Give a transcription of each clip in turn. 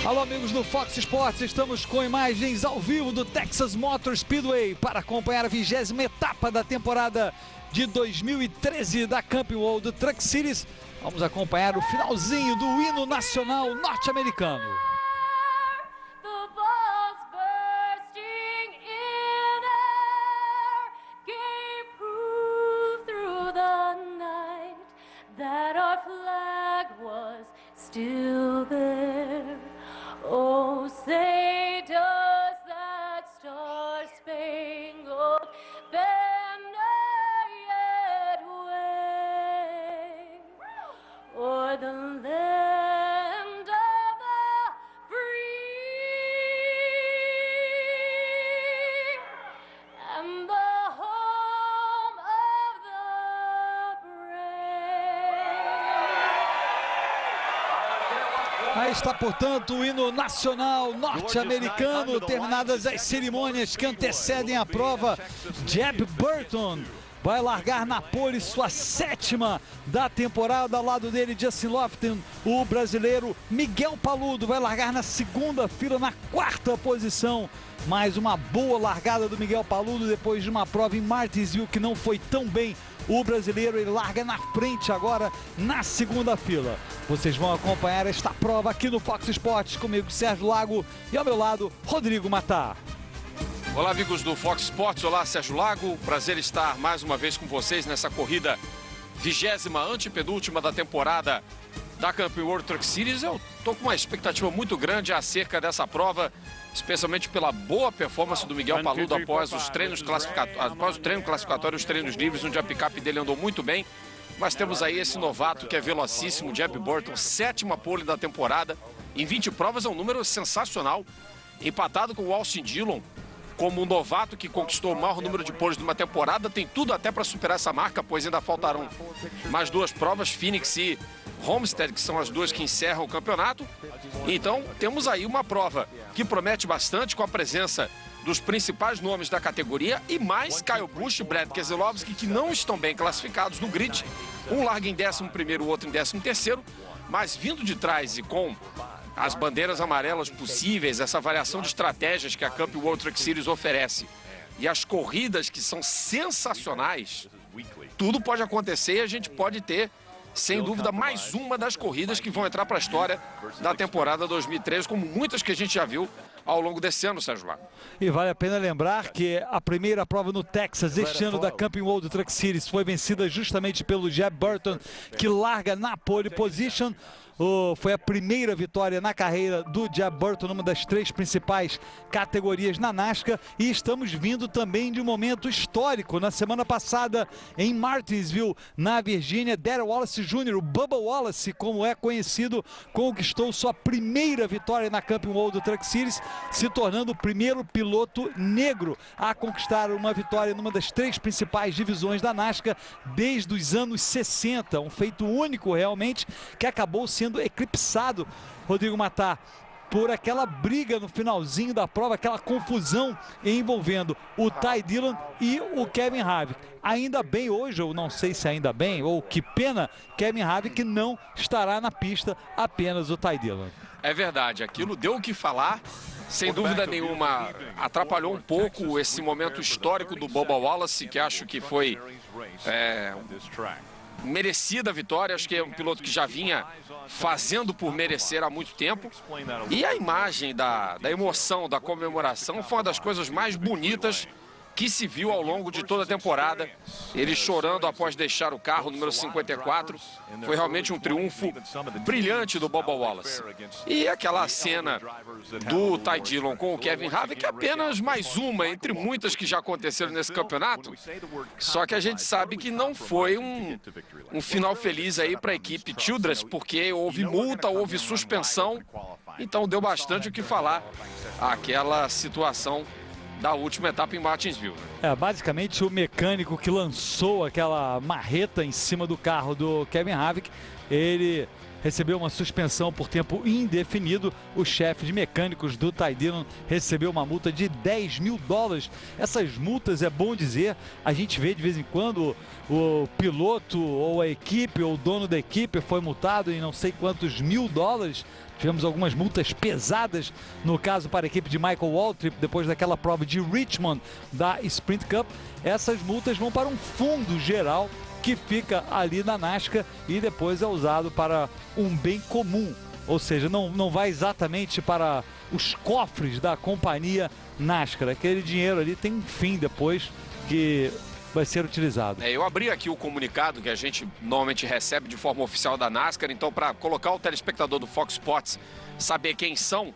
Alô, amigos do Fox Sports, estamos com imagens ao vivo do Texas Motor Speedway para acompanhar a 20ª etapa da temporada de 2013 da Camping World Truck Series. Vamos acompanhar o finalzinho do hino nacional norte-americano. Still there. Oh, say does that star-spangled banner yet wave o'er the land of the free and the home of the Aí está, portanto, o hino nacional norte-americano. Terminadas as cerimônias que antecedem a prova, Jeb Burton vai largar na pole, sua 7ª da temporada. Ao lado dele, Justin Lofton, o brasileiro. Miguel Paludo vai largar na 2ª fila, na 4ª posição. Mais uma boa largada do Miguel Paludo depois de uma prova em Martinsville que não foi tão bem. O brasileiro, ele larga na frente agora na 2ª fila. Vocês vão acompanhar esta prova aqui no Fox Sports comigo, Sérgio Lago, e ao meu lado, Rodrigo Matar. Olá, amigos do Fox Sports, olá, Sérgio Lago. Prazer estar mais uma vez com vocês nessa corrida 20ª, antepenúltima da temporada da Camping World Truck Series. Eu estou com uma expectativa muito grande acerca dessa prova, especialmente pela boa performance do Miguel Paludo após os treinos classificatórios, após o treino classificatório e os treinos livres, onde a picape dele andou muito bem. Mas temos aí esse novato que é velocíssimo, Jeb Burton, 7ª pole da temporada. Em 20 provas é um número sensacional, empatado com o Austin Dillon como um novato que conquistou o maior número de poles de uma temporada. Tem tudo até para superar essa marca, pois ainda faltarão mais 2 provas, Phoenix e Homestead, que são as 2 que encerram o campeonato. Então temos aí uma prova que promete bastante, com a presença dos principais nomes da categoria e mais Kyle Busch e Brad Keselowski, que não estão bem classificados no grid. Um larga em 11º, o outro em 13º, mas vindo de trás e com as bandeiras amarelas possíveis, essa variação de estratégias que a Camping World Truck Series oferece e as corridas que são sensacionais, tudo pode acontecer e a gente pode ter, sem dúvida, mais uma das corridas que vão entrar para a história da temporada 2013, como muitas que a gente já viu ao longo desse ano, Sérgio Lago. E vale a pena lembrar que a primeira prova no Texas este ano da Camping World Truck Series foi vencida justamente pelo Jeb Burton, que larga na pole position. Foi a primeira vitória na carreira do Jeb Burton, numa das 3 principais categorias na NASCAR. E estamos vindo também de um momento histórico. Na semana passada, em Martinsville, na Virgínia, Darrell Wallace Jr., o Bubba Wallace, como é conhecido, conquistou sua primeira vitória na Camping World Truck Series, se tornando o primeiro piloto negro a conquistar uma vitória numa das 3 principais divisões da NASCAR desde os anos 60. Um feito único, realmente, que acabou sendo eclipsado, Rodrigo Matar, por aquela briga no finalzinho da prova, aquela confusão envolvendo o Ty Dillon e o Kevin Harvick. Ainda bem hoje, ou não sei se ainda bem, ou que pena, Kevin Harvick não estará na pista, apenas o Ty Dillon. É verdade, aquilo deu o que falar, sem dúvida nenhuma, atrapalhou um pouco esse momento histórico do Bubba Wallace, que acho que foi merecida a vitória. Acho que é um piloto que já vinha fazendo por merecer há muito tempo. E a imagem da emoção, da comemoração, foi uma das coisas mais bonitas que se viu ao longo de toda a temporada. Ele chorando após deixar o carro, número 54. Foi realmente um triunfo brilhante do Bubba Wallace. E aquela cena do Ty Dillon com o Kevin Harvick é apenas mais uma entre muitas que já aconteceram nesse campeonato. Só que a gente sabe que não foi um final feliz aí para a equipe Childress, porque houve multa, houve suspensão. Então deu bastante o que falar aquela situação da última etapa em Martinsville. Basicamente o mecânico que lançou aquela marreta em cima do carro do Kevin Harvick, ele recebeu uma suspensão por tempo indefinido. O chefe de mecânicos do Ty Dillon recebeu uma multa de $10 mil. Essas multas, é bom dizer, a gente vê de vez em quando o piloto ou a equipe ou o dono da equipe foi multado em não sei quantos $1.000. Tivemos algumas multas pesadas, no caso para a equipe de Michael Waltrip, depois daquela prova de Richmond da Sprint Cup. Essas multas vão para um fundo geral que fica ali na NASCAR e depois é usado para um bem comum, ou seja, não vai exatamente para os cofres da companhia NASCAR. Aquele dinheiro ali tem um fim depois que vai ser utilizado. Eu abri aqui o comunicado que a gente normalmente recebe de forma oficial da NASCAR, então para colocar o telespectador do Fox Sports saber quem são,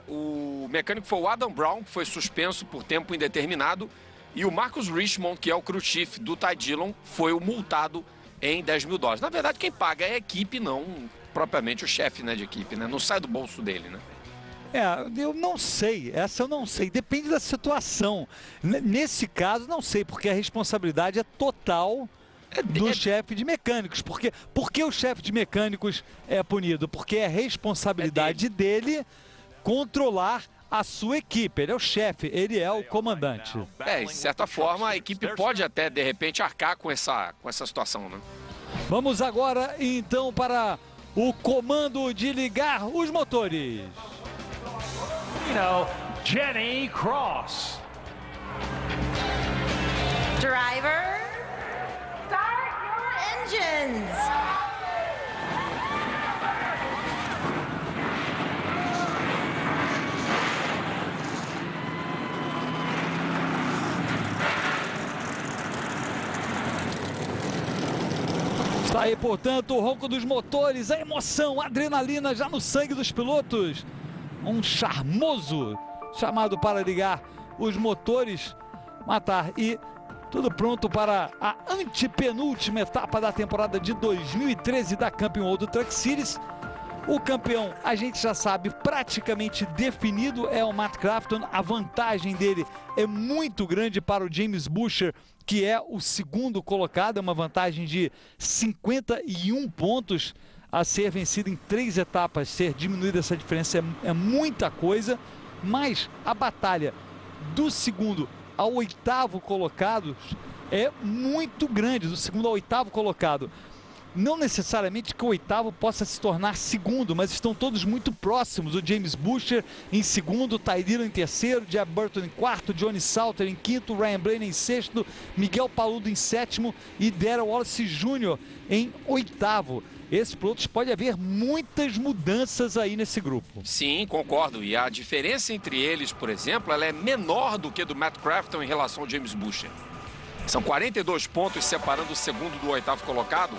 o mecânico foi o Adam Brown, que foi suspenso por tempo indeterminado, e o Marcus Richmond, que é o crew chief do Ty Dillon, foi o multado em $10 mil. Na verdade, quem paga é a equipe, não propriamente o chefe, né, de equipe, né? Não sai do bolso dele, né? Eu não sei, essa eu não sei, depende da situação. Nesse caso, não sei, porque a responsabilidade é total do chefe de mecânicos. Por que o chefe de mecânicos é punido? Porque é responsabilidade dele controlar a sua equipe. Ele é o chefe, ele é o comandante. De certa forma, a equipe pode até, de repente, arcar com essa situação, né? Vamos agora, então, para o comando de ligar os motores. Jenny Cross. Driver, start your engines. Está aí, portanto, o ronco dos motores, a emoção, a adrenalina já no sangue dos pilotos. Um charmoso chamado para ligar os motores, matar, e tudo pronto para a antepenúltima etapa da temporada de 2013 da Camping World Truck Series. O campeão, a gente já sabe, praticamente definido, é o Matt Crafton. A vantagem dele é muito grande para o James Buescher, que é o segundo colocado. É uma vantagem de 51 pontos a ser vencido em 3 etapas. Ser diminuída essa diferença é muita coisa, mas a batalha do segundo ao 8º colocado é muito grande, do segundo ao 8º colocado. Não necessariamente que o 8º possa se tornar segundo, mas estão todos muito próximos. O James Buescher em segundo, Ty Dillon em terceiro, Jeb Burton em quarto, Johnny Salter em quinto, Ryan Blaney em sexto, Miguel Paludo em sétimo e Darrell Wallace Jr. em 8º. Esses pilotos pode haver muitas mudanças aí nesse grupo. Sim, concordo. E a diferença entre eles, por exemplo, ela é menor do que do Matt Crafton em relação ao James Buescher. São 42 pontos separando o segundo do 8º colocado.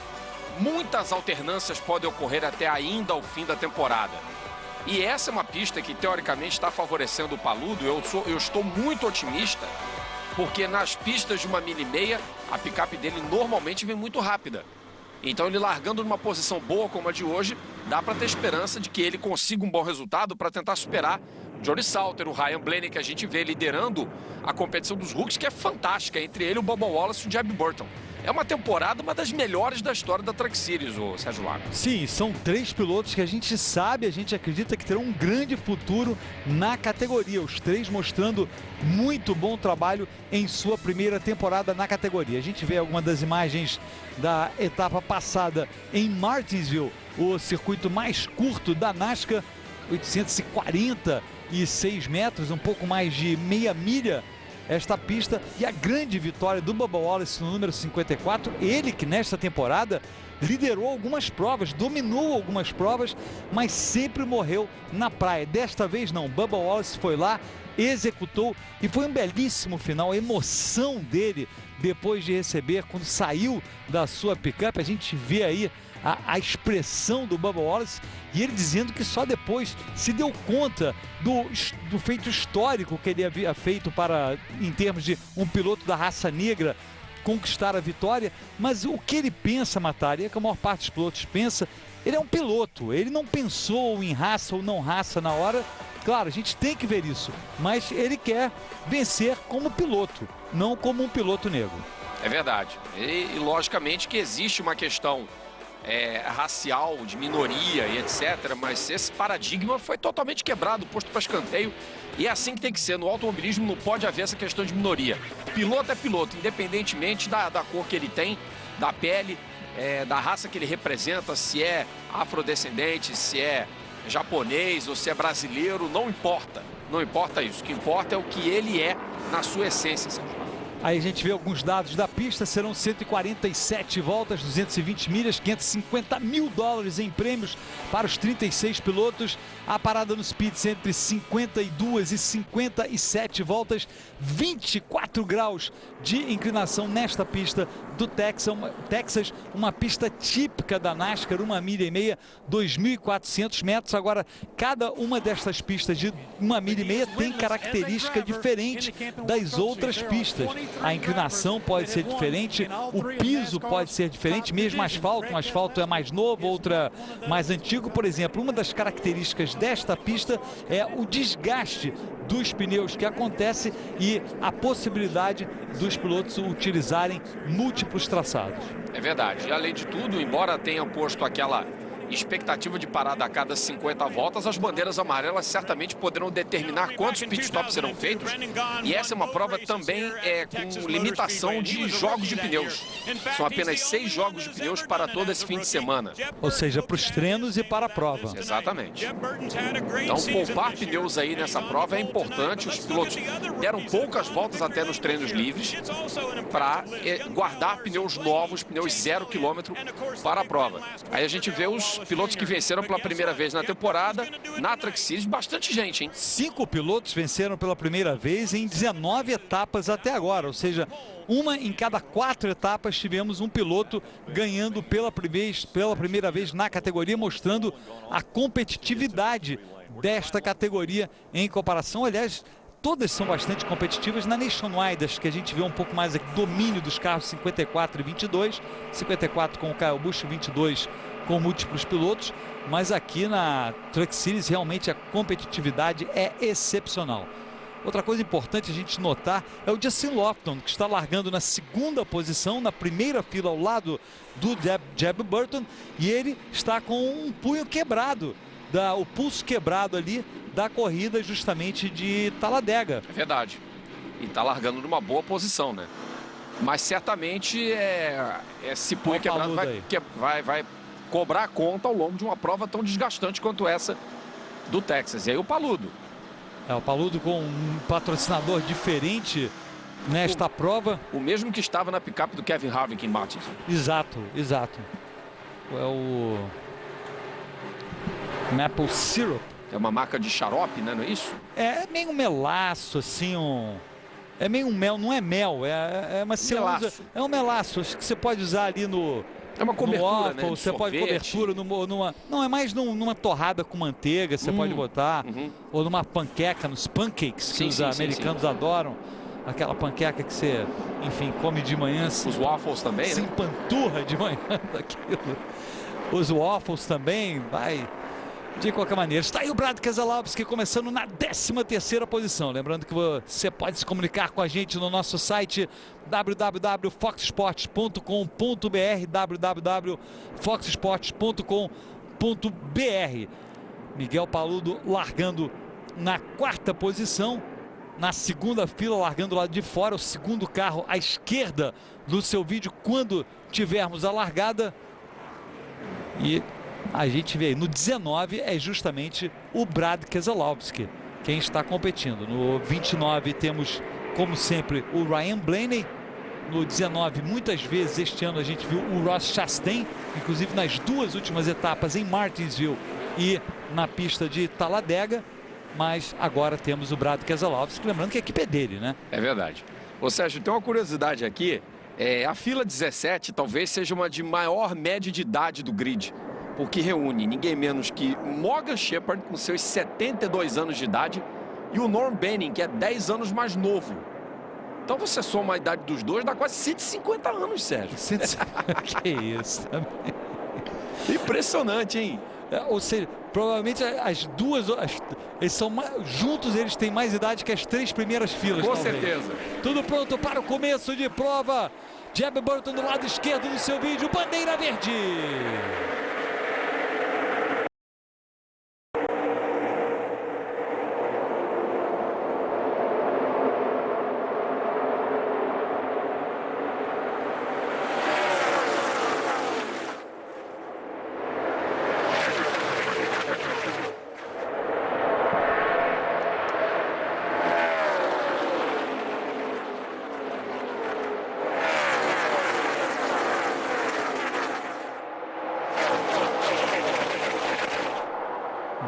Muitas alternâncias podem ocorrer até ainda ao fim da temporada. E essa é uma pista que, teoricamente, está favorecendo o Paludo. Eu estou muito otimista, porque nas pistas de 1,5 milha, a picape dele normalmente vem muito rápida. Então, ele largando numa posição boa como a de hoje, dá para ter esperança de que ele consiga um bom resultado para tentar superar Johnny Salter, o Ryan Blaney, que a gente vê liderando a competição dos rookies, que é fantástica, entre ele, o Bubba Wallace e o Jeb Burton. É uma temporada, uma das melhores da história da Truck Series, o Sérgio Lago. Sim, são 3 pilotos que a gente sabe, a gente acredita que terão um grande futuro na categoria. Os 3 mostrando muito bom trabalho em sua primeira temporada na categoria. A gente vê algumas das imagens da etapa passada em Martinsville, o circuito mais curto da NASCAR, 846 metros, um pouco mais de meia milha esta pista, e a grande vitória do Bubba Wallace no número 54, ele que nesta temporada liderou algumas provas, dominou algumas provas, mas sempre morreu na praia. Desta vez não, Bubba Wallace foi lá, executou e foi um belíssimo final. A emoção dele depois de receber, quando saiu da sua picape, a gente vê aí a expressão do Bubba Wallace, e ele dizendo que só depois se deu conta do feito histórico que ele havia feito em termos de um piloto da raça negra conquistar a vitória. Mas o que ele pensa, Matari, é que a maior parte dos pilotos pensa, ele é um piloto, ele não pensou em raça ou não raça na hora. Claro, a gente tem que ver isso, mas ele quer vencer como piloto, não como um piloto negro. É verdade. E logicamente que existe uma questão racial, de minoria e etc. Mas esse paradigma foi totalmente quebrado, posto para escanteio. E é assim que tem que ser. No automobilismo não pode haver essa questão de minoria. Piloto é piloto, independentemente da cor que ele tem, da pele, da raça que ele representa, se é afrodescendente, se é japonês ou se é brasileiro, não importa. Não importa isso. O que importa é o que ele é na sua essência. Aí a gente vê alguns dados da pista, serão 147 voltas, 220 milhas, 550 mil dólares em prêmios para os 36 pilotos. A parada nos pits entre 52 e 57 voltas, 24 graus de inclinação nesta pista do Texas, uma pista típica da NASCAR, 1,5 milha, 2.400 metros. Agora, cada uma destas pistas de 1,5 milha tem característica diferente das outras pistas. A inclinação pode ser diferente, o piso pode ser diferente, mesmo asfalto. Um asfalto é mais novo, outra mais antigo. Por exemplo, uma das características desta pista é o desgaste dos pneus que acontece e a possibilidade dos pilotos utilizarem múltiplos traçados. É verdade. E além de tudo, embora tenham posto aquela expectativa de parada a cada 50 voltas, as bandeiras amarelas certamente poderão determinar quantos pitstops serão feitos. E essa é uma prova também com limitação de jogos de pneus. São apenas 6 jogos de pneus para todo esse fim de semana. Ou seja, para os treinos e para a prova. Exatamente. Então, poupar pneus aí nessa prova é importante. Os pilotos deram poucas voltas até nos treinos livres para guardar pneus novos, pneus 0 km para a prova. Aí a gente vê os pilotos que venceram pela primeira vez na temporada, na Truck Series, bastante gente, hein? 5 pilotos venceram pela primeira vez em 19 etapas até agora, ou seja, uma em cada 4 etapas tivemos um piloto ganhando pela primeira vez na categoria, mostrando a competitividade desta categoria em comparação, aliás, todas são bastante competitivas. Na Nationwide, acho que a gente vê um pouco mais aqui, domínio dos carros 54 e 22, 54 com o Kyle Busch, 22 com múltiplos pilotos, mas aqui na Truck Series realmente a competitividade é excepcional. Outra coisa importante a gente notar é o Justin Lofton, que está largando na 2ª posição, na primeira fila ao lado do Jeb Burton, e ele está com um punho quebrado, o pulso quebrado ali da corrida justamente de Talladega. É verdade. E está largando numa boa posição, né? Mas certamente esse punho quebrado vai cobrar a conta ao longo de uma prova tão desgastante quanto essa do Texas. E aí o Paludo. O Paludo com um patrocinador diferente nesta prova. O mesmo que estava na picape do Kevin Harvick em Martins. Exato, exato. É o Maple Syrup. É uma marca de xarope, né? Não é isso? É meio um melaço, assim, é meio um mel, não é mel, é uma melaço. É um melaço, acho que você pode usar ali no... É uma cobertura, waffle, né? Você pode cobertura não, é mais numa torrada com manteiga, você pode botar, ou numa panqueca, nos pancakes, que os americanos adoram. Aquela panqueca que você, enfim, come de manhã. Os waffles também, se empanturra de manhã daquilo. Os waffles também, vai... De qualquer maneira, está aí o Brad Keselowski começando na 13ª posição. Lembrando que você pode se comunicar com a gente no nosso site www.foxsports.com.br www.foxsports.com.br. Miguel Paludo largando na 4ª posição, na 2ª fila, largando lá de fora, o 2º carro à esquerda do seu vídeo quando tivermos a largada. E a gente vê aí, no 19 é justamente o Brad Keselowski quem está competindo. No 29 temos, como sempre, o Ryan Blaney. No 19, muitas vezes este ano a gente viu o Ross Chastain, inclusive nas 2 últimas etapas em Martinsville e na pista de Talladega. Mas agora temos o Brad Keselowski, lembrando que a equipe é dele, né? É verdade. Ô Sérgio, tem uma curiosidade aqui. A fila 17 talvez seja uma de maior média de idade do grid, porque reúne ninguém menos que Morgan Shepherd, com seus 72 anos de idade, e o Norm Benning, que é 10 anos mais novo. Então você soma a idade dos dois, dá quase 150 anos, Sérgio. Que isso também. Impressionante, hein? Ou seja, provavelmente as duas, eles são juntos, eles têm mais idade que as 3 primeiras filas. Com talvez. certeza. Tudo pronto para o começo de prova. Jeb Burton do lado esquerdo do seu vídeo, bandeira verde.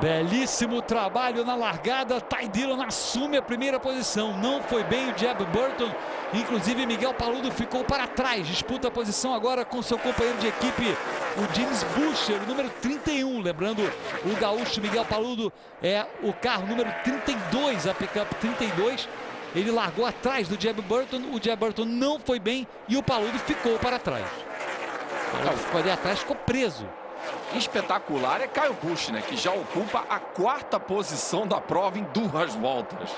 Belíssimo trabalho na largada. Ty Dillon assume a primeira posição. Não foi bem o Jeb Burton. Inclusive Miguel Paludo ficou para trás. Disputa a posição agora com seu companheiro de equipe, o James Buescher, número 31. Lembrando, o gaúcho Miguel Paludo é o carro número 32, a picape 32. Ele largou atrás do Jeb Burton. O Jeb Burton não foi bem e o Paludo ficou para trás. O Paludo ficou ali atrás, ficou preso. Espetacular é Kyle Busch, né, que já ocupa a 4ª posição da prova em 2 voltas.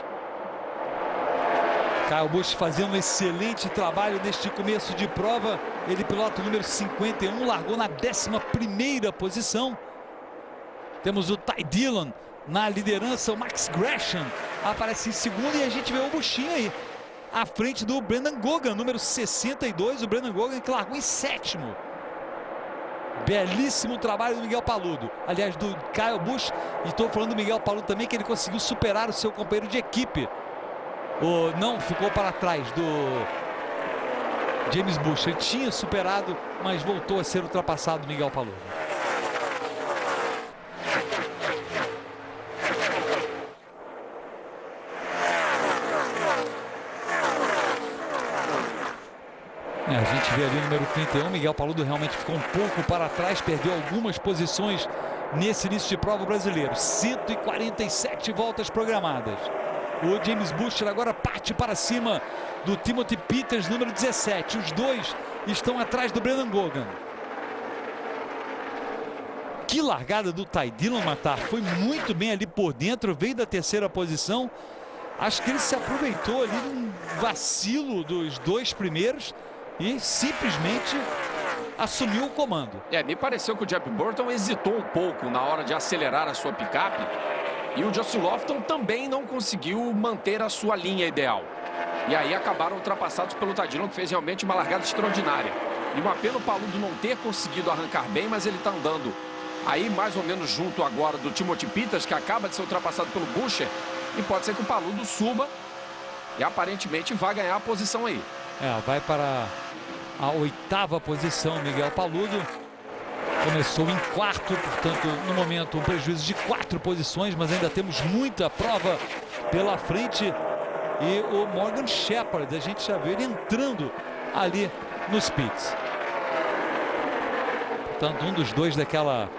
Kyle Busch fazendo um excelente trabalho neste começo de prova. Ele, piloto número 51, largou na 11ª posição. Temos o Ty Dillon na liderança, o Max Gresham aparece em segundo e a gente vê o Buschinho aí, à frente do Brendan Gogan, número 62, o Brendan Gogan que largou em 7º. Belíssimo trabalho do Miguel Paludo, aliás do Kyle Busch, e estou falando do Miguel Paludo também, que ele conseguiu superar o seu companheiro de equipe. Não ficou para trás do James Busch, ele tinha superado, mas voltou a ser ultrapassado Miguel Paludo. A gente vê ali o número 31, Miguel Paludo realmente ficou um pouco para trás, perdeu algumas posições nesse início de prova brasileiro. 147 voltas programadas. O James Buescher agora parte para cima do Timothy Peters, número 17. Os dois estão atrás do Brendan Gogan. Que largada do Ty Dillon, Matar. Foi muito bem ali por dentro, veio da 3ª posição. Acho que ele se aproveitou ali de um vacilo dos 2 primeiros e simplesmente assumiu o comando. Me pareceu que o Jeb Burton hesitou um pouco na hora de acelerar a sua picape. E o Justin Lofton também não conseguiu manter a sua linha ideal. E aí acabaram ultrapassados pelo Ty Dillon, que fez realmente uma largada extraordinária. E uma pena o Paludo não ter conseguido arrancar bem, mas ele está andando aí mais ou menos junto agora do Timothy Peters, que acaba de ser ultrapassado pelo Buescher. E pode ser que o Paludo suba e aparentemente vai ganhar a posição aí. Vai para a 8ª posição Miguel Paludo. Começou em 4º, portanto, no momento, um prejuízo de 4 posições, mas ainda temos muita prova pela frente. E o Morgan Shepherd, a gente já vê ele entrando ali nos pits. Portanto, um dos dois daquela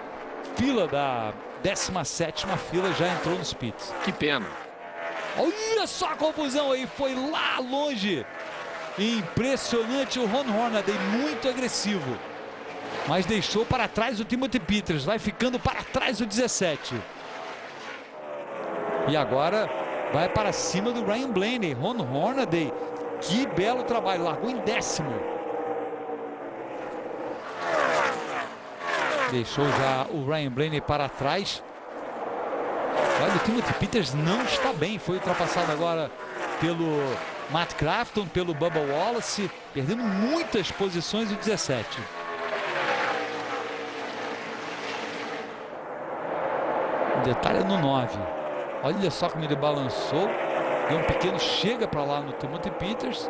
fila da 17ª fila já entrou nos pits. Que pena. Olha só a confusão aí, foi lá longe. Impressionante o Ron Hornaday, muito agressivo. Mas deixou para trás o Timothy Peters, vai ficando para trás o 17. E agora vai para cima do Ryan Blaney. Ron Hornaday, que belo trabalho, largou em 10º. Deixou já o Ryan Blaney para trás. Olha, o Timothy Peters não está bem, foi ultrapassado agora pelo Matt Crafton, pelo Bubba Wallace, perdendo muitas posições o 17. O detalhe é no 9. Olha só como ele balançou. Deu um pequeno chega para lá no Timothy Peters.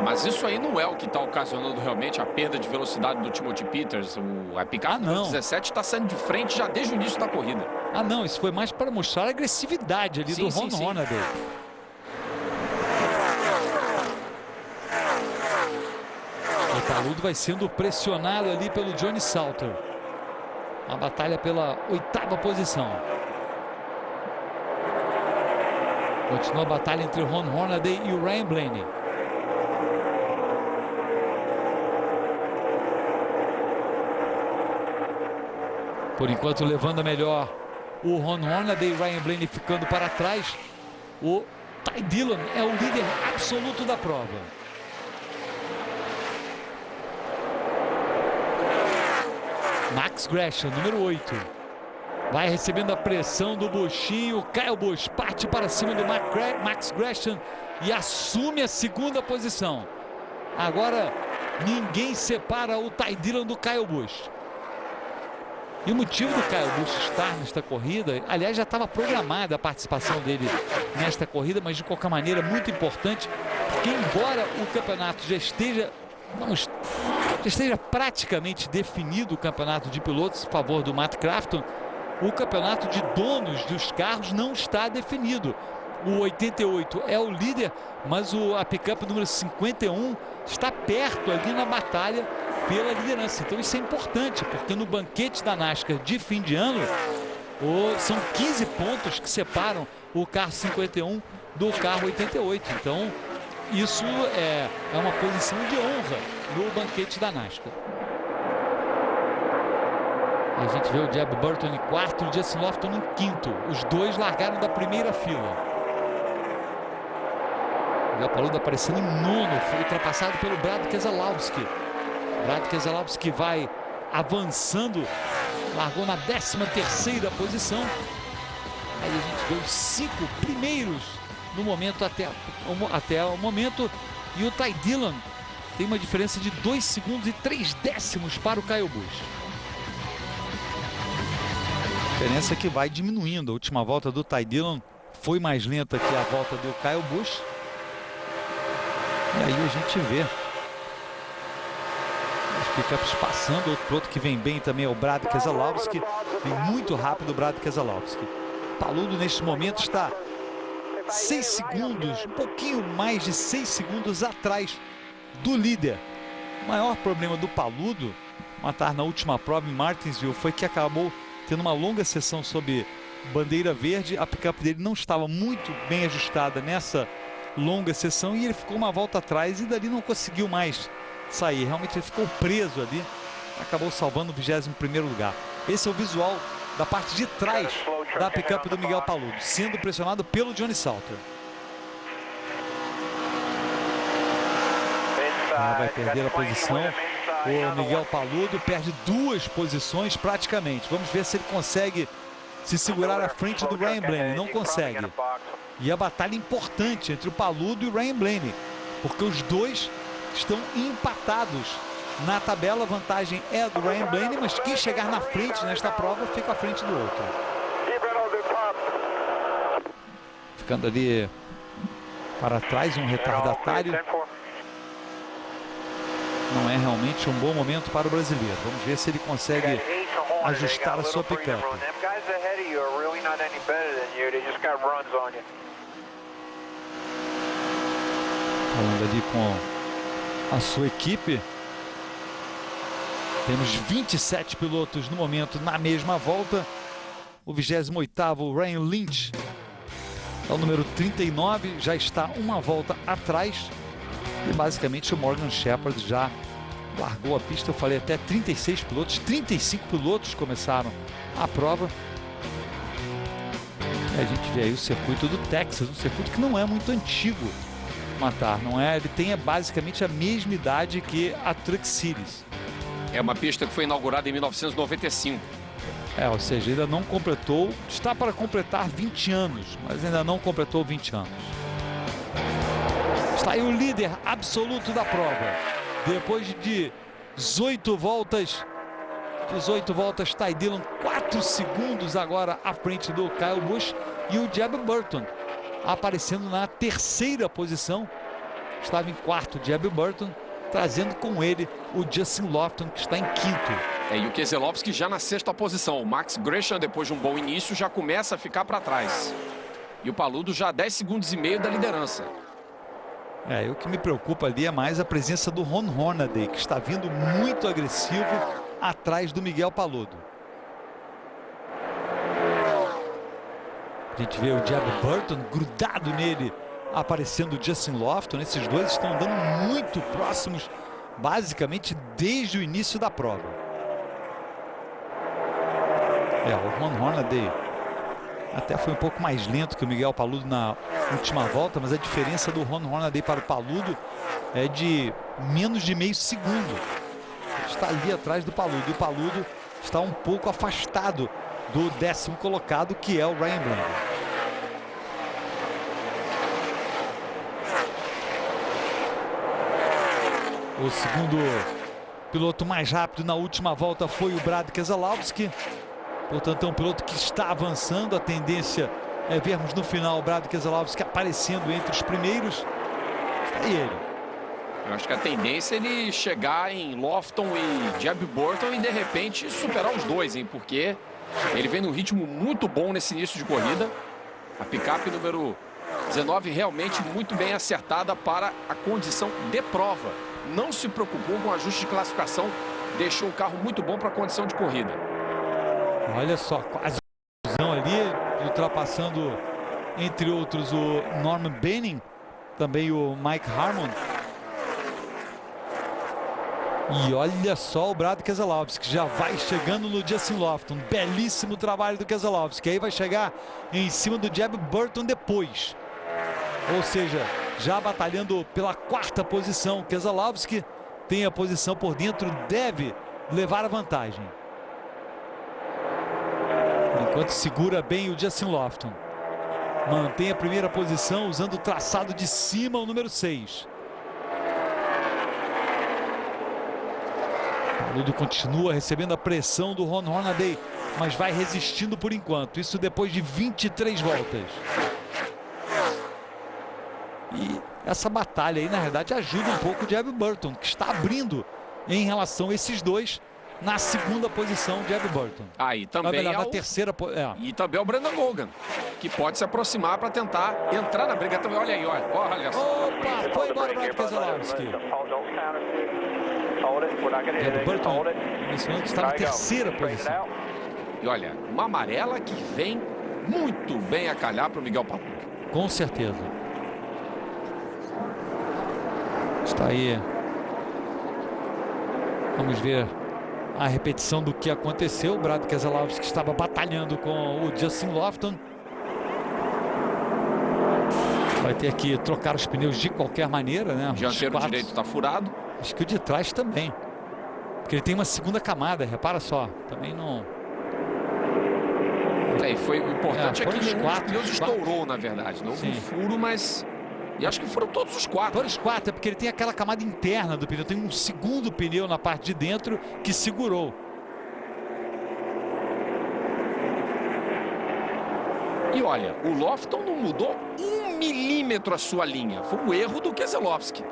Mas isso aí não é o que está ocasionando realmente a perda de velocidade do Timothy Peters. A picape número 17 está saindo de frente já desde o início da corrida. Não, isso foi mais para mostrar a agressividade ali do Ron Hornaday. O Paludo vai sendo pressionado ali pelo Johnny Salter. A batalha pela 8ª posição. Continua a batalha entre o Ron Hornaday e o Ryan Blaney. Por enquanto levando a melhor o Ron Hornaday e Ryan Blaney ficando para trás. O Ty Dillon é o líder absoluto da prova. Max Gresham, número 8. Vai recebendo a pressão do Buschinho. Kyle Busch parte para cima do Max Gresham e assume a segunda posição. Agora ninguém separa o Ty Dillon do Kyle Busch. E o motivo do Kyle Busch estar nesta corrida, aliás, já estava programada a participação dele nesta corrida, mas de qualquer maneira muito importante, porque embora o campeonato já esteja praticamente definido, o campeonato de pilotos a favor do Matt Crafton, o campeonato de donos dos carros não está definido. O 88 é o líder, mas a picape número 51 está perto ali na batalha pela liderança. Então isso é importante, porque no banquete da NASCAR de fim de ano, são 15 pontos que separam o carro 51 do carro 88. Então isso é uma posição de honra no banquete da NASCAR. A gente vê o Jeb Burton em quarto e o Justin Lofton em quinto. Os dois largaram da primeira fila. O Paludo aparecendo em nono, foi ultrapassado pelo Brad Keselowski. Brad Keselowski vai avançando, largou na 13ª posição. Aí a gente vê os 5 primeiros no momento até o momento. E o Ty Dillon tem uma diferença de 2 segundos e 3 décimos para o Kyle Busch. Diferença que vai diminuindo. A última volta do Ty Dillon foi mais lenta que a volta do Kyle Busch. E aí a gente vê os pickups passando. Outro piloto que vem bem também é o Brad Keselowski. Vem muito rápido o Brad Keselowski. Paludo neste momento está 6 segundos, um pouquinho mais de 6 segundos atrás do líder. O maior problema do Paludo, matar na última prova em Martinsville, foi que acabou tendo uma longa sessão sob bandeira verde. A picape dele não estava muito bem ajustada nessa longa sessão e ele ficou uma volta atrás e dali não conseguiu mais sair. Realmente ele ficou preso ali, acabou salvando o 21º lugar. Esse é o visual da parte de trás da picape do Miguel Paludo, sendo pressionado pelo Johnny Salter. Vai perder a posição. O Miguel Paludo perde 2 posições praticamente. Vamos ver se ele consegue se segurar à frente do Ryan Blaney. Não consegue. E a batalha importante entre o Paludo e o Ryan Blaney, porque os dois estão empatados na tabela. A vantagem é do Ryan Blaney, mas quem chegar na frente nesta prova fica à frente do outro. Ficando ali para trás, um retardatário. Não é realmente um bom momento para o brasileiro. Vamos ver se ele consegue ajustar a sua picape. Falando ali com a sua equipe. Temos 27 pilotos no momento na mesma volta. O 28º, Ryan Lynch, é o número 39, já está uma volta atrás. E basicamente o Morgan Shepherd já largou a pista. Eu falei até 36 pilotos, 35 pilotos começaram a prova. E a gente vê aí o circuito do Texas, um circuito que não é muito antigo, Matar, não é? Ele tem basicamente a mesma idade que a Truck Series. É uma pista que foi inaugurada em 1995. Ou seja, ainda não completou, está para completar 20 anos, mas ainda não completou 20 anos. Está aí o líder absoluto da prova. Depois de 18 voltas, Ty Dillon 4 segundos agora à frente do Kyle Busch. E o Jeb Burton aparecendo na 3ª posição. Estava em quarto o Jeb Burton, trazendo com ele o Justin Lofton, que está em quinto. E o Keselowski já na 6ª posição. O Max Gresham, depois de um bom início, já começa a ficar para trás. E o Paludo já a 10,5 segundos da liderança. O que me preocupa ali é mais a presença do Ron Hornaday, que está vindo muito agressivo atrás do Miguel Paludo. A gente vê o Jeb Burton grudado nele, aparecendo o Justin Lofton. Esses dois estão andando muito próximos, basicamente desde o início da prova. O Ron Hornaday até foi um pouco mais lento que o Miguel Paludo na última volta, mas a diferença do Ron Hornaday para o Paludo é de menos de meio segundo. Ele está ali atrás do Paludo. E o Paludo está um pouco afastado do 10º colocado, que é o Ryan Blaney. O segundo piloto mais rápido na última volta foi o Brad Keselowski. Portanto, é um piloto que está avançando. A tendência é vermos no final o Brad Keselowski aparecendo entre os primeiros. Está aí ele. Eu acho que a tendência é ele chegar em Lofton e Jeb Burton e de repente superar os dois, hein? Porque ele vem num ritmo muito bom nesse início de corrida. A picape número 19 realmente muito bem acertada para a condição de prova. Não se preocupou com o ajuste de classificação, deixou o carro muito bom para a condição de corrida. Olha só, quase ali, ultrapassando, entre outros, o Norman Benning, também o Mike Harmon. E olha só o Brad Keselowski, que já vai chegando no Justin Lofton. Belíssimo trabalho do Keselowski, aí vai chegar em cima do Jeb Burton depois. Ou seja, já batalhando pela 4ª posição. Keselowski tem a posição por dentro, deve levar a vantagem. Enquanto segura bem o Justin Lofton. Mantém a primeira posição usando o traçado de cima, o número 6. Paludo continua recebendo a pressão do Ron Hornaday, mas vai resistindo por enquanto. Isso depois de 23 voltas. E essa batalha aí, na verdade, ajuda um pouco o Jeb Burton, que está abrindo em relação a esses dois na 2ª posição, Jeb Burton. Aí também na 3ª. E também é o Brandon Logan, que pode se aproximar para tentar entrar na briga também. Olha aí, olha só. Opa, foi embora o Brad Keselowski. Jeb Burton, mencionando que está na 3ª posição. E olha, uma amarela que vem muito bem a calhar para o Miguel Paludo. Com certeza. Está aí. Vamos ver a repetição do que aconteceu. O Brad Keselowski estava batalhando com o Justin Lofton. Vai ter que trocar os pneus de qualquer maneira, né? O dianteiro direito está furado. Acho que o de trás também. Porque ele tem uma 2ª camada, repara só. Também não... É, foi o importante é que nenhum dos pneus estourou, quatro. Na verdade. Não houve um furo, mas... E acho que foram todos os 4. Todos os 4, é porque ele tem aquela camada interna do pneu. Tem um 2º pneu na parte de dentro que segurou. E olha, o Lofton não mudou 1 milímetro a sua linha. Foi um erro do Keselowski.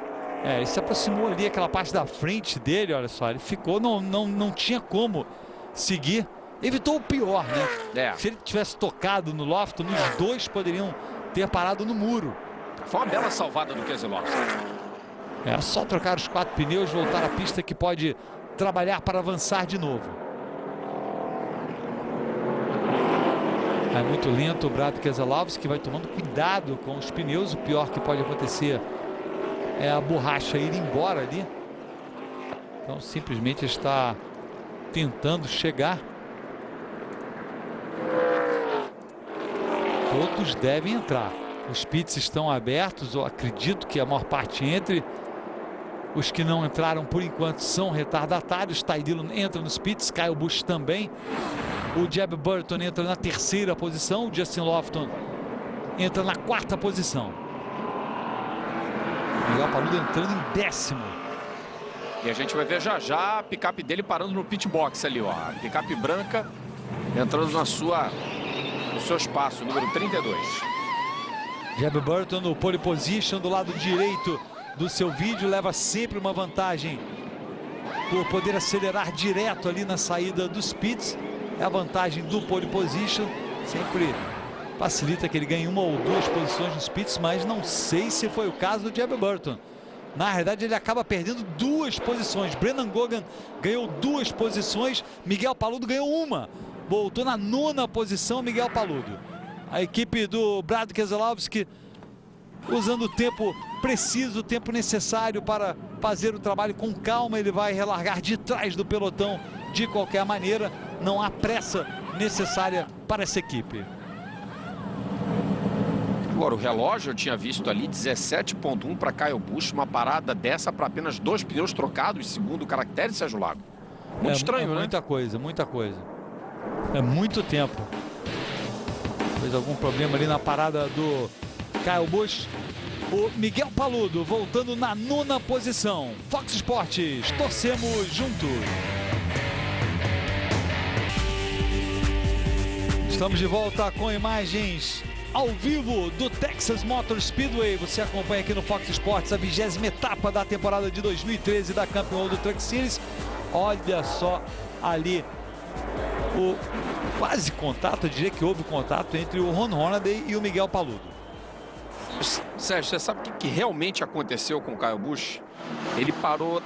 É, ele se aproximou ali, aquela parte da frente dele, olha só. Ele ficou, não tinha como seguir. Evitou o pior, né? É. Se ele tivesse tocado no Lofton, os dois poderiam ter parado no muro. Foi uma bela salvada do Keselowski. É só trocar os 4 pneus, voltar à pista que pode trabalhar para avançar de novo. É muito lento o Brad Keselowski, que vai tomando cuidado com os pneus. O pior que pode acontecer é a borracha ir embora ali. Então simplesmente está tentando chegar. Todos devem entrar. Os pits estão abertos, eu acredito que a maior parte entre. Os que não entraram por enquanto são retardatários. Ty Dillon entra nos pits, Kyle Busch também. O Jeb Burton entra na 3ª posição, o Justin Lofton entra na 4ª posição. O Miguel Paludo entrando em 10º. E a gente vai ver já já a picape dele parando no pit box ali, ó. A picape branca entrando no seu espaço, número 32. Jeb Burton no pole position do lado direito do seu vídeo, leva sempre uma vantagem por poder acelerar direto ali na saída dos pits. É a vantagem do pole position, sempre facilita que ele ganhe 1 ou 2 posições nos pits, mas não sei se foi o caso do Jeb Burton. Na realidade ele acaba perdendo 2 posições. Brandon Logan ganhou 2 posições, Miguel Paludo ganhou 1. Voltou na 9ª posição Miguel Paludo. A equipe do Brad Keselowski usando o tempo preciso, o tempo necessário para fazer o trabalho com calma. Ele vai relargar de trás do pelotão de qualquer maneira. Não há pressa necessária para essa equipe. Agora, o relógio eu tinha visto ali 17.1 para Kyle Busch. Uma parada dessa para apenas 2 pneus trocados, segundo o caractere, Sérgio Lago. Muito estranho, né? Muita coisa, muita coisa. É muito tempo. Fez algum problema ali na parada do Kyle Busch. O Miguel Paludo voltando na 9ª posição. Fox Sports, torcemos juntos. Estamos de volta com imagens ao vivo do Texas Motor Speedway. Você acompanha aqui no Fox Sports a 20ª etapa da temporada de 2013 da Camping World Truck Series. Olha só ali o quase contato, eu diria que houve contato entre o Ron Hornaday e o Miguel Paludo. Sérgio, você sabe o que realmente aconteceu com o Kyle Busch? Ele parou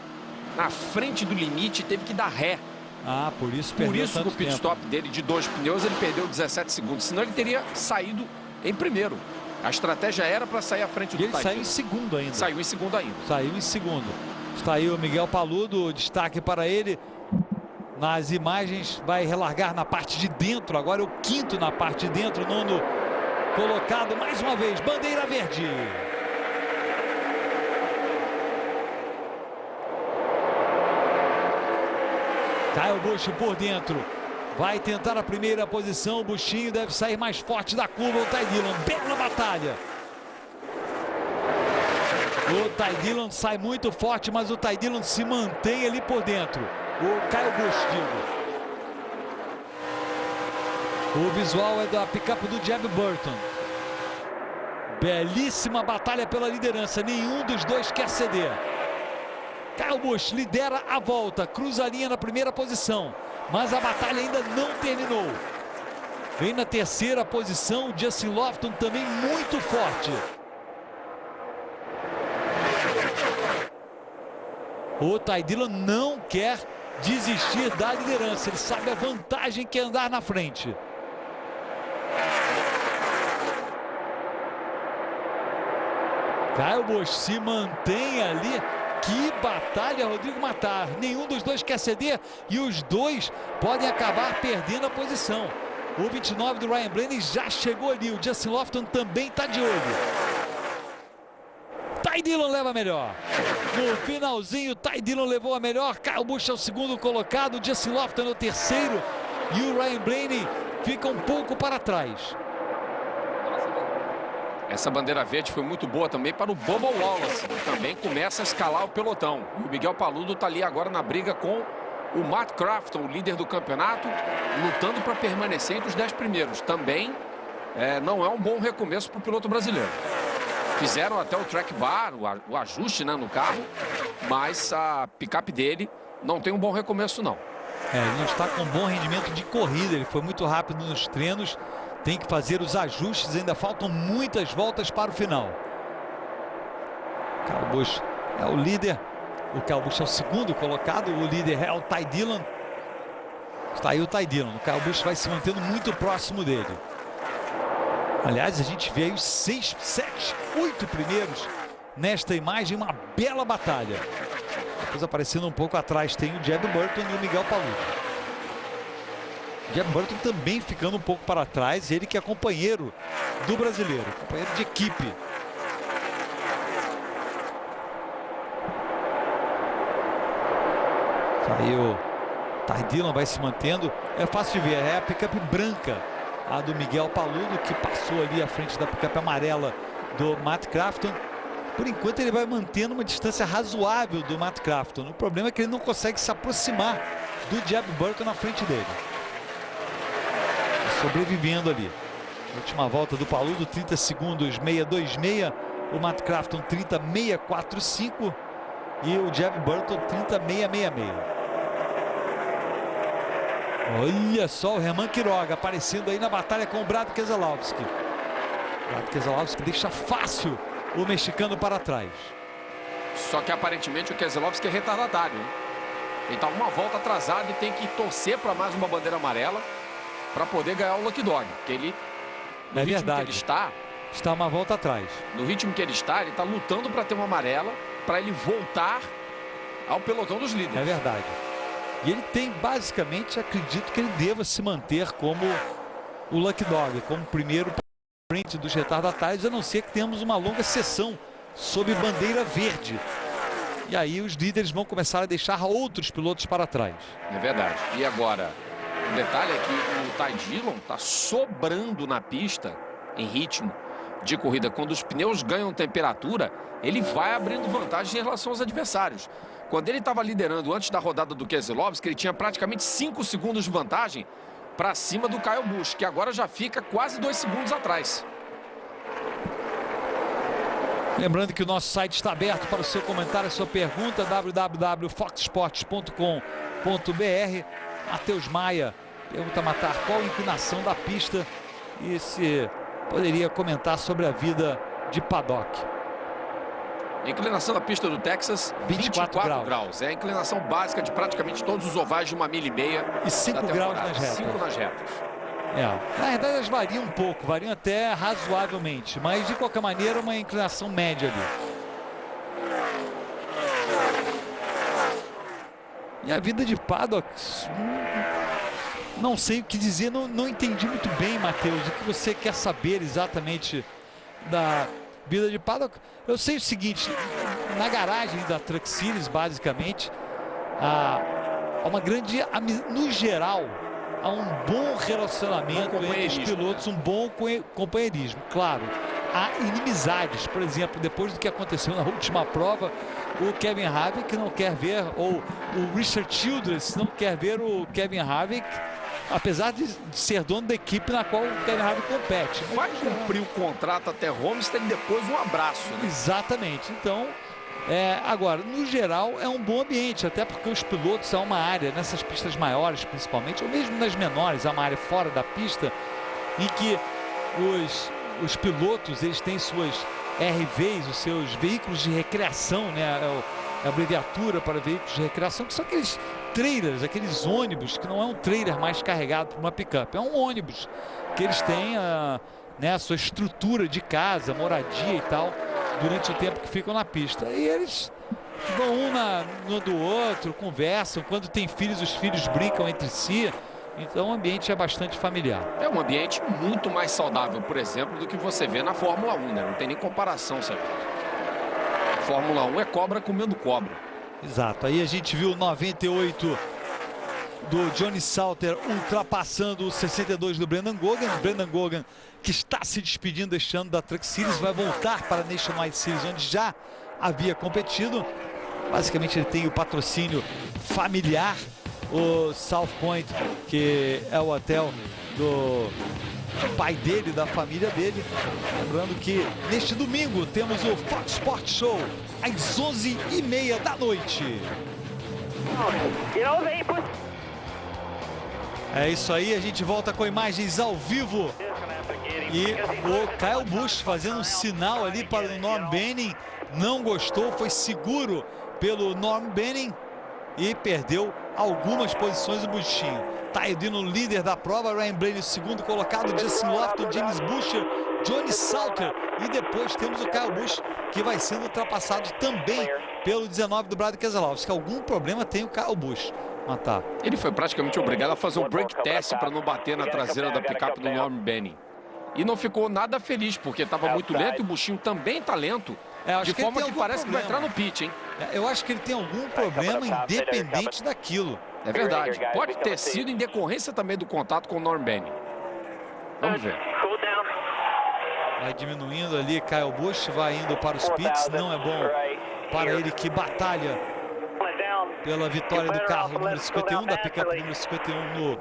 na frente do limite e teve que dar ré. Ah, por isso perdeu. Por isso que o pit tempo. stop dele de 2 pneus ele perdeu 17 segundos. Senão ele teria saído em primeiro. A estratégia era para sair à frente do E ele Ty saiu em Dillon. segundo ainda. Saiu em segundo ainda. Saiu em segundo. Está aí o Miguel Paludo, destaque para ele. Nas imagens vai relargar na parte de dentro. Agora é o 5º na parte de dentro. 9º colocado mais uma vez. Bandeira verde. Kyle Busch por dentro. Vai tentar a primeira posição. O Buschinho deve sair mais forte da curva. O Ty Dillon. Bela batalha. O Ty Dillon sai muito forte, mas o Ty Dillon se mantém ali por dentro. O Kyle Busch, digo. O visual é da picape do Jeb Burton. Belíssima batalha pela liderança. Nenhum dos dois quer ceder. Kyle Busch lidera a volta. Cruza a linha na primeira posição. Mas a batalha ainda não terminou. Vem na 3ª posição o Justin Lofton, também muito forte. O Ty Dillon não quer desistir da liderança. Ele sabe a vantagem que é andar na frente. Kyle Busch se mantém ali. Que batalha, Rodrigo Matar. Nenhum dos dois quer ceder e os dois podem acabar perdendo a posição. O 29 do Ryan Blaney já chegou ali. O Justin Lofton também está de olho. Ty Dillon leva a melhor. No finalzinho, Ty Dillon levou a melhor. Kyle Busch é o 2º colocado. O Justin Lofton é o 3º. E o Ryan Blaney fica um pouco para trás. Essa bandeira verde foi muito boa também para o Bubba Wallace, que também começa a escalar o pelotão. E o Miguel Paludo está ali agora na briga com o Matt Crafton, o líder do campeonato, lutando para permanecer entre os 10 primeiros. Também não é um bom recomeço para o piloto brasileiro. Fizeram até o track bar, o ajuste, né, no carro, mas a picape dele não tem um bom recomeço, não. Ele não está com bom rendimento de corrida. Ele foi muito rápido nos treinos. Tem que fazer os ajustes, ainda faltam muitas voltas para o final. Kyle Busch é o líder. O Kyle Busch é o 2º colocado. O líder é o Ty Dillon. Está aí o Ty Dillon. O Kyle Busch vai se mantendo muito próximo dele. Aliás, a gente vê aí os 6, 7, 8 primeiros nesta imagem. Uma bela batalha. Depois aparecendo um pouco atrás tem o Jeb Burton e o Miguel Paludo. Jeb Burton também ficando um pouco para trás, ele que é companheiro do brasileiro, companheiro de equipe. Aí o Ty Dillon vai se mantendo, é fácil de ver, é a picape branca, a do Miguel Paludo, que passou ali à frente da picape amarela do Matt Crafton. Por enquanto ele vai mantendo uma distância razoável do Matt Crafton. O problema é que ele não consegue se aproximar do Jeb Burton na frente dele. Sobrevivendo ali. Última volta do Paludo, 30 segundos, 6.26. O Matt Crafton, 30.645. E o Jeb Burton, 30.666. Olha só o Herman Quiroga aparecendo aí na batalha com o Brad Keselowski. Brad Keselowski deixa fácil o mexicano para trás. Só que aparentemente o Keselowski é retardatário, né? Ele está uma volta atrasado e tem que torcer para mais uma bandeira amarela para poder ganhar o Lucky Dog, porque ele, no ritmo verdade, que ele está uma volta atrás. No ritmo que ele está lutando para ter uma amarela, para ele voltar ao pelotão dos líderes. É verdade. E ele tem, basicamente, acredito que ele deva se manter como o Lucky Dog, como primeiro frente dos retardatários, a não ser que tenhamos uma longa sessão sob bandeira verde. E aí os líderes vão começar a deixar outros pilotos para trás. É verdade. E agora, o detalhe é que o Ty Dillon está sobrando na pista em ritmo de corrida. Quando os pneus ganham temperatura, ele vai abrindo vantagem em relação aos adversários. Quando ele estava liderando antes da rodada do Keselowski, ele tinha praticamente 5 segundos de vantagem para cima do Kyle Busch, que agora já fica quase 2 segundos atrás. Lembrando que o nosso site está aberto para o seu comentário, a sua pergunta, www.foxsports.com.br. Matheus Maia pergunta a Matar qual a inclinação da pista e se poderia comentar sobre a vida de paddock. A inclinação da pista do Texas, 24 graus. É a inclinação básica de praticamente todos os ovais de 1,5 milha. E 5 graus nas retas. 5 nas retas. Na verdade elas variam um pouco, variam até razoavelmente, mas de qualquer maneira uma inclinação média ali. E a vida de paddock, não sei o que dizer, não entendi muito bem, Matheus, o que você quer saber exatamente da vida de paddock. Eu sei o seguinte, na garagem da Truck Series, basicamente, há uma grande, no geral, há um bom relacionamento entre os pilotos, um bom companheirismo. Claro, há inimizades. Por exemplo, depois do que aconteceu na última prova, o Kevin Harvick não quer ver, ou o Richard Childress não quer ver o Kevin Harvick, apesar de ser dono da equipe na qual o Kevin Harvick compete. Vai cumprir o contrato até Homestead e depois um abraço, né? Exatamente. Então, agora, no geral, é um bom ambiente, até porque os pilotos, há uma área, nessas pistas maiores principalmente, ou mesmo nas menores, há uma área fora da pista, em que os pilotos, eles têm suas RVs, os seus veículos de recreação, né? A abreviatura para veículos de recreação, que são aqueles trailers, aqueles ônibus, que não é um trailer mais carregado por uma picape, é um ônibus que eles têm a sua estrutura de casa, moradia e tal, durante o tempo que ficam na pista. E eles vão um no do outro, conversam, quando tem filhos, os filhos brincam entre si. Então o ambiente é bastante familiar. É um ambiente muito mais saudável, por exemplo, do que você vê na Fórmula 1, né? Não tem nem comparação, sabe? Fórmula 1 é cobra comendo cobra. Exato. Aí a gente viu o 98 do Johnny Salter ultrapassando o 62 do Brendan Gogan. Brendan Gogan, que está se despedindo este ano da Truck Series, vai voltar para a Nationwide Series, onde já havia competido. Basicamente ele tem o patrocínio familiar. O South Point, que é o hotel do pai dele, da família dele. Lembrando que neste domingo temos o Fox Sports Show às 11h30 da noite. É isso aí, a gente volta com imagens ao vivo. E o Kyle Busch fazendo um sinal ali para o Norm Benning. Não gostou, foi seguro pelo Norm Benning e perdeu algumas posições do Buschinho. Ty Dillon, líder da prova, Ryan Blaney, segundo colocado, Justin Lofton, James Buescher, Johnny Salter, e depois temos o Kyle Busch, que vai sendo ultrapassado também pelo 19 do Brad Keselowski. Algum problema tem o Kyle Busch. Matar. Ele foi praticamente obrigado a fazer um break test para não bater na traseira da picape do Norm Benning. E não ficou nada feliz, porque estava muito lento e o Buschinho também está lento. De forma que parece que vai entrar no pit, hein? Eu acho que ele tem algum problema independente daquilo. É verdade. Pode ter sido em decorrência também do contato com o Norm Benning. Vamos ver. Vai diminuindo ali, Kyle Busch vai indo para os pits. Não é bom para ele, que batalha pela vitória do carro número 51, da picape número 51 no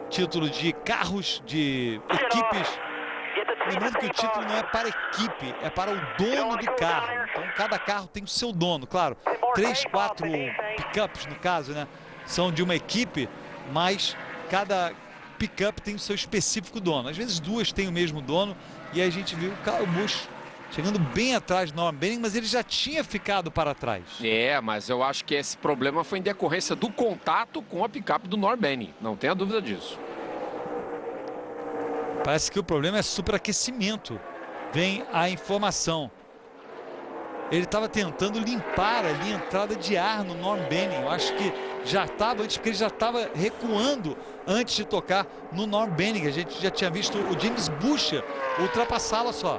título de carros, de equipes. Lembrando que o título não é para a equipe, é para o dono do carro. Então cada carro tem o seu dono, claro. 3, 4 pickups, no caso, né, são de uma equipe, mas cada pickup tem o seu específico dono. Às vezes duas têm o mesmo dono, e aí a gente viu o Kyle Busch chegando bem atrás do Norm Benning, mas ele já tinha ficado para trás. Mas eu acho que esse problema foi em decorrência do contato com a picape do Norm Benning. Não tenha dúvida disso. Parece que o problema é superaquecimento. Vem a informação. Ele estava tentando limpar ali a entrada de ar no Norm Benning. Eu acho que já estava antes, porque ele já estava recuando antes de tocar no Norm Benning. A gente já tinha visto o James Buescher ultrapassá-lo só.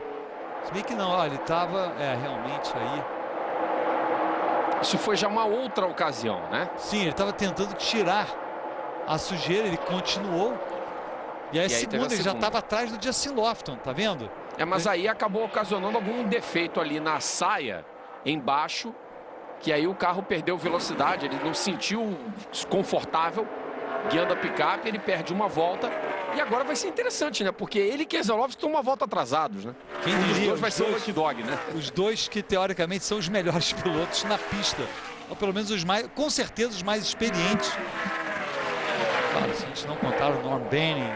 Se bem que não, olha, ele estava realmente aí. Isso foi já uma outra ocasião, né? Sim, ele estava tentando tirar a sujeira, ele continuou. E aí, a segunda, ele já estava atrás do Justin Lofton, tá vendo? Mas aí acabou ocasionando algum defeito ali na saia embaixo, que aí o carro perdeu velocidade, ele não se sentiu confortável guiando a picape, ele perde uma volta. E agora vai ser interessante, né? Porque ele e Keselowski estão uma volta atrasados, né? Quem diria, os dois vai ser o Lucky Dog, né? Os dois que teoricamente são os melhores pilotos na pista. Ou pelo menos os mais, com certeza os mais experientes. Claro, se a gente não contar o Norm Benning,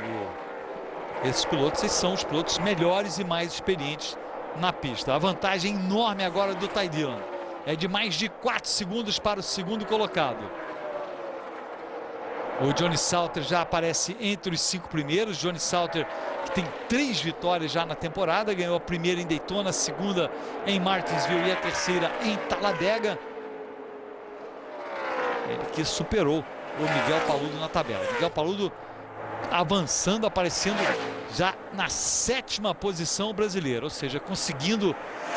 esses pilotos, esses são os pilotos melhores e mais experientes na pista. A vantagem enorme agora do Ty Dillon é de mais de 4 segundos para o segundo colocado. O Johnny Salter já aparece entre os 5 primeiros. Johnny Salter, que tem 3 vitórias já na temporada, ganhou a primeira em Daytona, a segunda em Martinsville e a terceira em Talladega. Ele que superou o Miguel Paludo na tabela. Miguel Paludo avançando, aparecendo já na 7ª posição brasileira, ou seja, conseguindo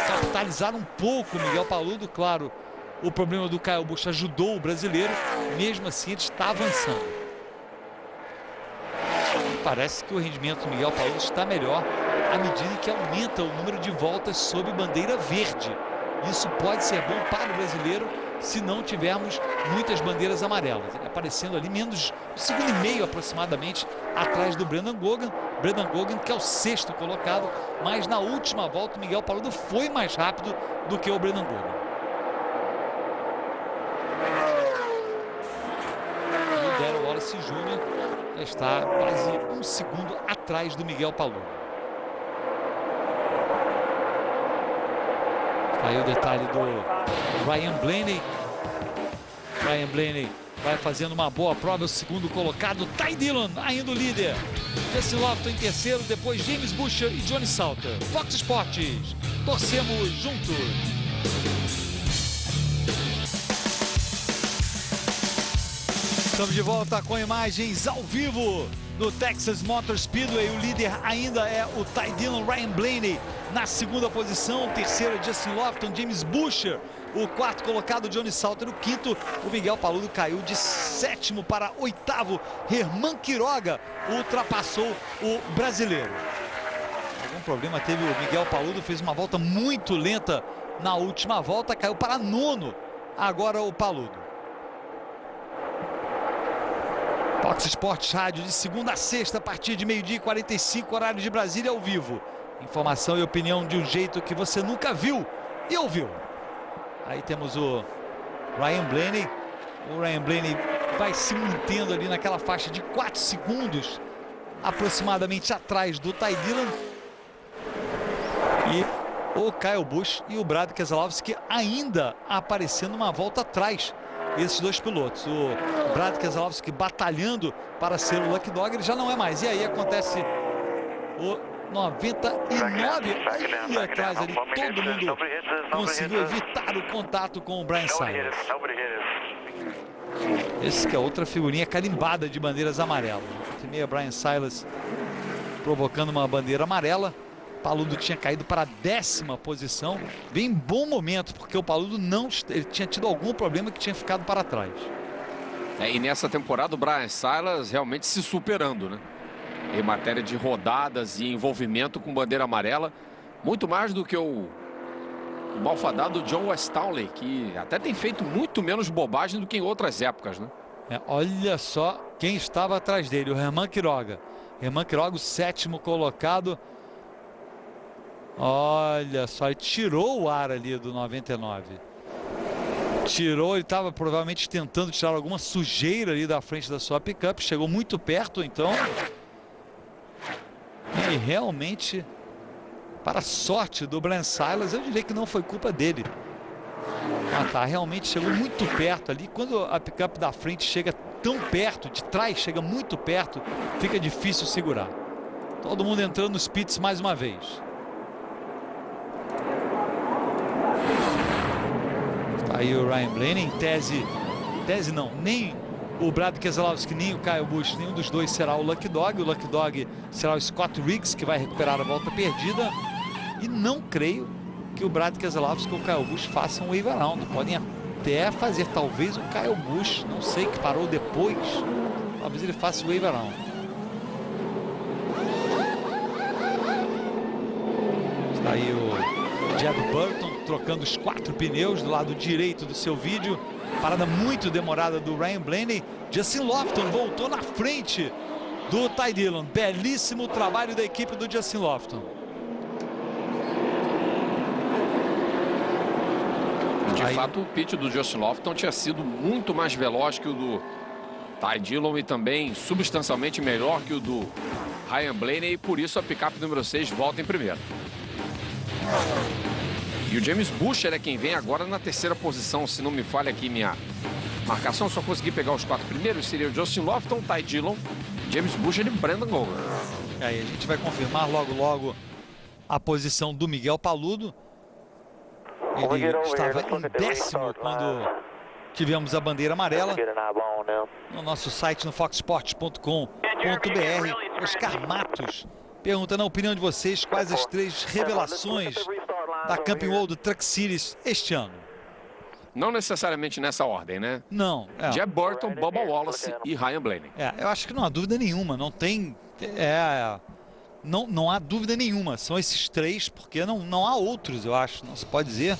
capitalizar um pouco o Miguel Paludo. Claro, o problema do Kyle Busch ajudou o brasileiro, mesmo assim ele está avançando. Parece que o rendimento do Miguel Paludo está melhor à medida que aumenta o número de voltas sob bandeira verde. Isso pode ser bom para o brasileiro se não tivermos muitas bandeiras amarelas. Ele aparecendo ali menos um segundo e meio aproximadamente atrás do Brendan Gogan. Brendan Gogan, que é o 6º colocado, mas na última volta o Miguel Paludo foi mais rápido do que o Brendan Gogan. E o Darrell Wallace Jr. já está quase 1 segundo atrás do Miguel Paludo. Aí o detalhe do Ryan Blaney. Ryan Blaney vai fazendo uma boa prova, o segundo colocado. Ty Dillon ainda o líder. Justin Lofton em terceiro, depois James Boucher e Johnny Salter. Fox Sports, torcemos juntos. Estamos de volta com imagens ao vivo no Texas Motor Speedway. O líder ainda é o Ty Dillon. Ryan Blaney na segunda posição, o terceiro é Justin Lofton, James Boucher, o 4º colocado Johnny Salter, o 5º o Miguel Paludo caiu de 7º para 8º. Herman Quiroga ultrapassou o brasileiro. Algum problema teve o Miguel Paludo, fez uma volta muito lenta na última volta, caiu para 9º agora o Paludo. Fox Sports Rádio de segunda a sexta a partir de 12h45, horário de Brasília, ao vivo. Informação e opinião de um jeito que você nunca viu e ouviu. Aí temos o Ryan Blaney. O Ryan Blaney vai se mantendo ali naquela faixa de 4 segundos aproximadamente atrás do Ty Dillon. E o Kyle Busch e o Brad Keselowski ainda aparecendo uma volta atrás. Esses dois pilotos, o Brad Keselowski batalhando para ser o Lucky Dog, ele já não é mais. E aí acontece o 99 aí atrás ali, todo mundo conseguiu evitar o contato com o Bryan Silas. Esse que é outra figurinha carimbada de bandeiras amarelas. Primeiro Bryan Silas provocando uma bandeira amarela. Paludo tinha caído para a 10ª posição, bem bom momento, porque o Paludo ele tinha tido algum problema que tinha ficado para trás. E nessa temporada o Bryan Silas realmente se superando, né? Em matéria de rodadas e envolvimento com bandeira amarela, muito mais do que o malfadado John Westalley, que até tem feito muito menos bobagem do que em outras épocas, né? Olha só quem estava atrás dele, o Herman Quiroga. Herman Quiroga, o 7º colocado. Olha só, ele tirou o ar ali do 99. Tirou, ele estava provavelmente tentando tirar alguma sujeira ali da frente da sua picape. Chegou muito perto, então. E realmente, para a sorte do Bryan Silas, eu diria que não foi culpa dele. Tá, realmente chegou muito perto ali. Quando a picape da frente chega tão perto, de trás chega muito perto, fica difícil segurar. Todo mundo entrando nos pits mais uma vez. Aí o Ryan Blaney, em tese não, nem o Brad Keselowski, nem o Kyle Busch, nenhum dos dois será o Lucky Dog. O Lucky Dog será o Scott Riggs, que vai recuperar a volta perdida. E não creio que o Brad Keselowski ou o Kyle Busch façam um wave around. Podem até fazer talvez o Kyle Busch, não sei, que parou depois. Talvez ele faça o wave around. Está aí o Jeb Burton trocando os 4 pneus do lado direito do seu vídeo. Parada muito demorada do Ryan Blaney. Justin Lofton voltou na frente do Ty Dillon. Belíssimo trabalho da equipe do Justin Lofton. De fato, o pit do Justin Lofton tinha sido muito mais veloz que o do Ty Dillon e também substancialmente melhor que o do Ryan Blaney, e por isso a picape número 6 volta em primeiro. E o James Buescher é quem vem agora na terceira posição, se não me falha aqui minha marcação. Só consegui pegar os 4 primeiros, seria o Justin Lofton, Ty Dillon, James Buescher e Brandon Gower. Aí a gente vai confirmar logo a posição do Miguel Paludo. Ele estava em 10º quando tivemos a bandeira amarela. No nosso site, no foxsports.com.br, Oscar Matos pergunta, na opinião de vocês, quais as 3 revelações da Camping World Truck Series este ano? Não necessariamente nessa ordem, né? Não. Jeb Burton, Bubba Wallace e Ryan Blaney. Eu acho que não há dúvida nenhuma, não tem... Não há dúvida nenhuma, são esses 3, porque não há outros, eu acho, não se pode dizer.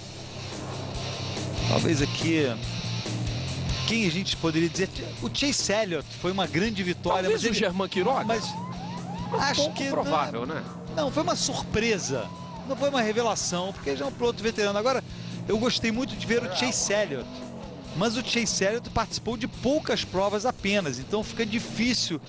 Talvez aqui, quem a gente poderia dizer? O Chase Elliott foi uma grande vitória. Talvez mas o Germán Quiroga. Mas acho que provável, né? Não, foi uma surpresa, não foi uma revelação, porque já é um piloto veterano. Agora, eu gostei muito de ver o Chase Elliott, mas o Chase Elliott participou de poucas provas apenas, então fica difícil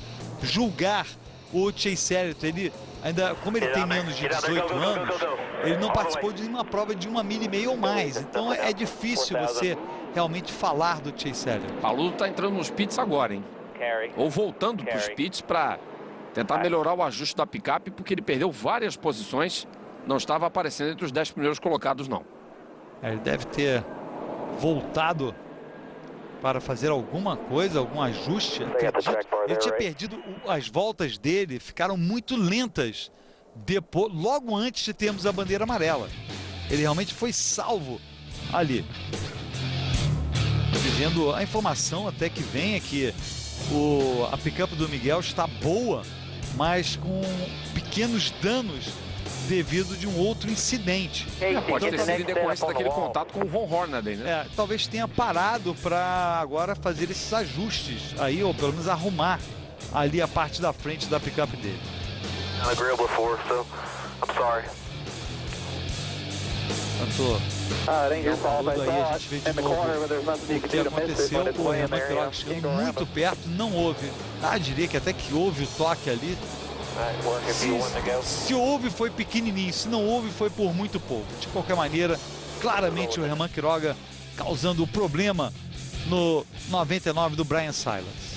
julgar o Chase Elliott. Ele ainda, como ele tem menos de 18 anos, ele não participou de nenhuma prova de 1,5 milha ou mais. Então é difícil você realmente falar do Chase Elliott. Paludo está entrando nos pits agora, hein? Ou voltando para os pits para tentar melhorar o ajuste da picape, porque ele perdeu várias posições, não estava aparecendo entre os 10 primeiros colocados, não. Ele deve ter voltado para fazer alguma coisa, algum ajuste. Ele tinha perdido as voltas dele, ficaram muito lentas depois, logo antes de termos a bandeira amarela. Ele realmente foi salvo ali. Dizendo, a informação até que vem é que a picape do Miguel está boa, mas com pequenos danos devido de um outro incidente. Pode ter sido em decorrência daquele contato com o Ron Hornaday, né? Talvez tenha parado para agora fazer esses ajustes aí, ou pelo menos arrumar ali a parte da frente da picape dele. Tanto aí a gente vê de novo o que aconteceu. O Germán Quiroga chegando muito perto, não houve. Diria que até que houve o toque ali. Se houve, foi pequenininho. Se não houve, foi por muito pouco. De qualquer maneira, claramente o Germán Quiroga causando o problema no 99 do Bryan Silence.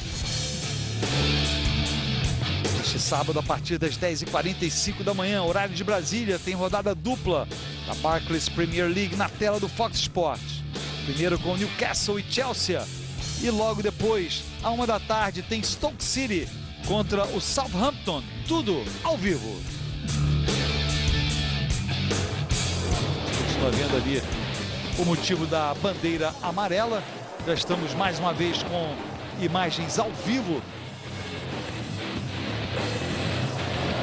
Este sábado, a partir das 10h45 da manhã, horário de Brasília, tem rodada dupla da Barclays Premier League na tela do Fox Sports. Primeiro com Newcastle e Chelsea. E logo depois, à 1 da tarde, tem Stoke City contra o Southampton, tudo ao vivo. Continua vendo ali o motivo da bandeira amarela. Já estamos mais uma vez com imagens ao vivo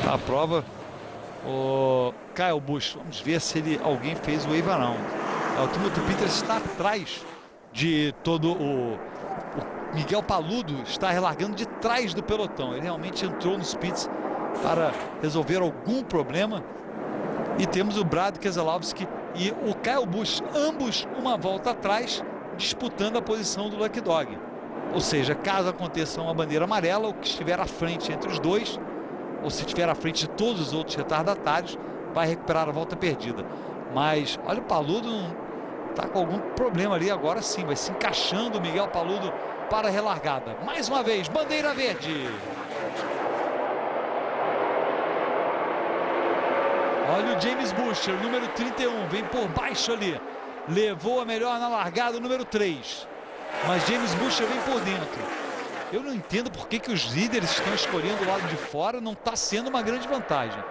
da prova. O Kyle Busch, vamos ver se alguém fez o wave around. O Timothy Peters está atrás de todo o Miguel Paludo, está relargando de trás do pelotão. Ele realmente entrou nos pits para resolver algum problema. E temos o Brad Keselowski e o Kyle Busch, ambos uma volta atrás, disputando a posição do Lucky Dog. Ou seja, caso aconteça uma bandeira amarela, o que estiver à frente entre os dois, ou se estiver à frente de todos os outros retardatários, vai recuperar a volta perdida. Mas olha, o Paludo está com algum problema ali. Agora sim, vai se encaixando o Miguel Paludo para a relargada. Mais uma vez, bandeira verde. Olha o James Buescher, número 31, vem por baixo ali. Levou a melhor na largada, o número 3. Mas James Buescher vem por dentro. Eu não entendo por que os líderes estão escolhendo o lado de fora, não está sendo uma grande vantagem.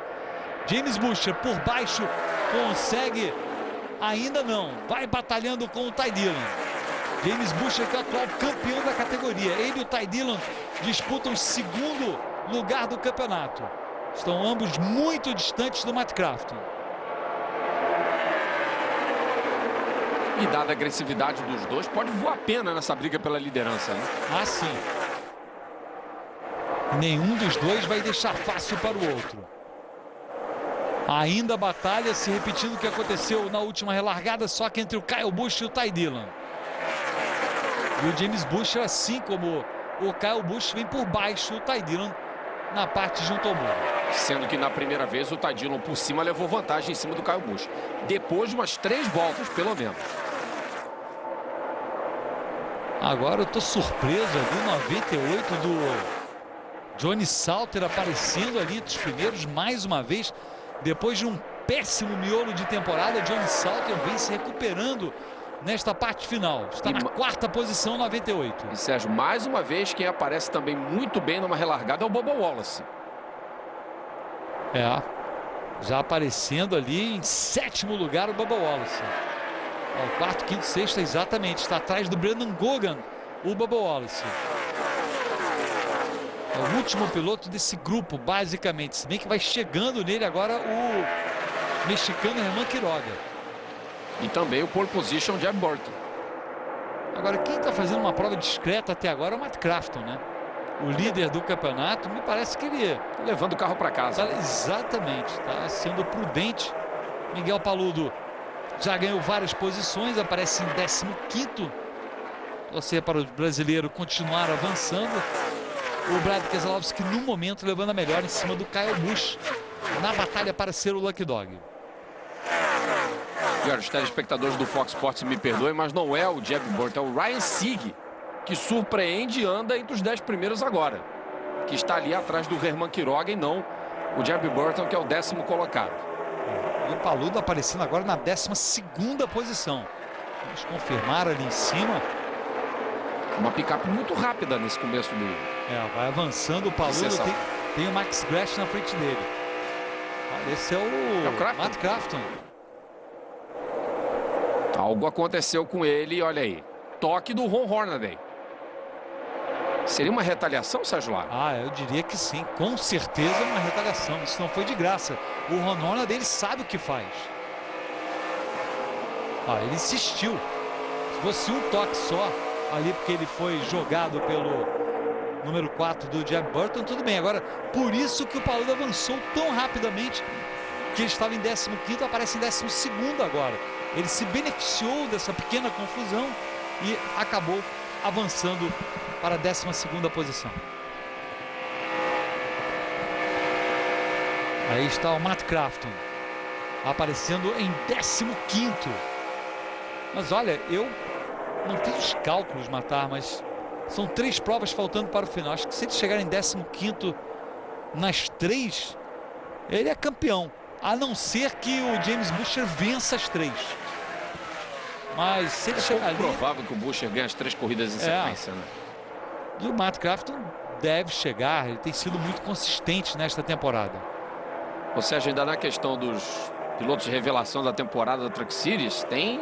James Buescher por baixo, consegue, ainda não, vai batalhando com o Ty Dillon. James Bush, que é o atual campeão da categoria. Ele e o Ty Dillon disputam o segundo lugar do campeonato. Estão ambos muito distantes do Matt Crafton. E dada a agressividade dos dois, pode voar a pena nessa briga pela liderança, né? Ah, sim. Nenhum dos dois vai deixar fácil para o outro. Ainda a batalha se repetindo o que aconteceu na última relargada, só que entre o Kyle Busch e o Ty Dillon. E o James Bush, assim como o Kyle Busch, vem por baixo o Ty Dillon na parte junto ao muro. Sendo que na primeira vez o Ty Dillon por cima levou vantagem em cima do Kyle Busch. Depois de umas 3 voltas, pelo menos. Agora eu tô surpreso ali, 98 do Johnny Salter aparecendo ali entre os primeiros mais uma vez. Depois de um péssimo miolo de temporada, Johnny Salter vem se recuperando nesta parte final. Está na 4ª posição, 98. E Sérgio, mais uma vez, quem aparece também muito bem numa relargada é o Bubba Wallace. É, já aparecendo ali em 7º lugar o Bubba Wallace. O 4º, 5º, 6º, exatamente. Está atrás do Brendan Gogan, o Bubba Wallace. É o último piloto desse grupo, basicamente. Se bem que vai chegando nele agora o mexicano Herman Quiroga. E também o pole position Jeb Burton. Agora, quem está fazendo uma prova discreta até agora é o Matt Crafton, né? O líder do campeonato, me parece que ele... levando o carro para casa. Exatamente, está sendo prudente. Miguel Paludo já ganhou várias posições, aparece em 15º. Torcer para o brasileiro continuar avançando. O Brad Keselowski, no momento, levando a melhor em cima do Kyle Busch na batalha para ser o Lucky Dog. E olha, os telespectadores do Fox Sports me perdoem, mas não é o Jeb Burton, é o Ryan Sieg, que surpreende e anda entre os 10 primeiros agora. Que está ali atrás do Herman Quiroga e não o Jeb Burton, que é o 10º colocado. E o Paludo aparecendo agora na 12ª posição. Vamos confirmar ali em cima. Uma picape muito rápida nesse começo do... vai avançando o Paludo, tem o Max Grash na frente dele. Olha, esse é o Matt Crafton. Algo aconteceu com ele, olha aí. Toque do Ron Hornaday. Seria uma retaliação, Sérgio Lara? Eu diria que sim. Com certeza é uma retaliação. Isso não foi de graça. O Ron Hornaday, ele sabe o que faz. Ele insistiu. Se fosse um toque só, ali porque ele foi jogado pelo número 4 do Jeb Burton, tudo bem. Agora, por isso que o Paludo avançou tão rapidamente, que ele estava em 15º, aparece em 12º agora. Ele se beneficiou dessa pequena confusão e acabou avançando para a 12ª posição. Aí está o Matt Crafton aparecendo em 15º. Mas olha, eu não fiz os cálculos, Matar, mas são 3 provas faltando para o final. Acho que se ele chegar em 15º nas 3, ele é campeão. A não ser que o James Buescher vença as 3. Mas se ele chegar ali... É provável que o Buescher ganhe as 3 corridas em sequência, né? E o Matt Crafton deve chegar. Ele tem sido muito consistente nesta temporada. Ou seja, ainda na questão dos pilotos de revelação da temporada da Truck Series, tem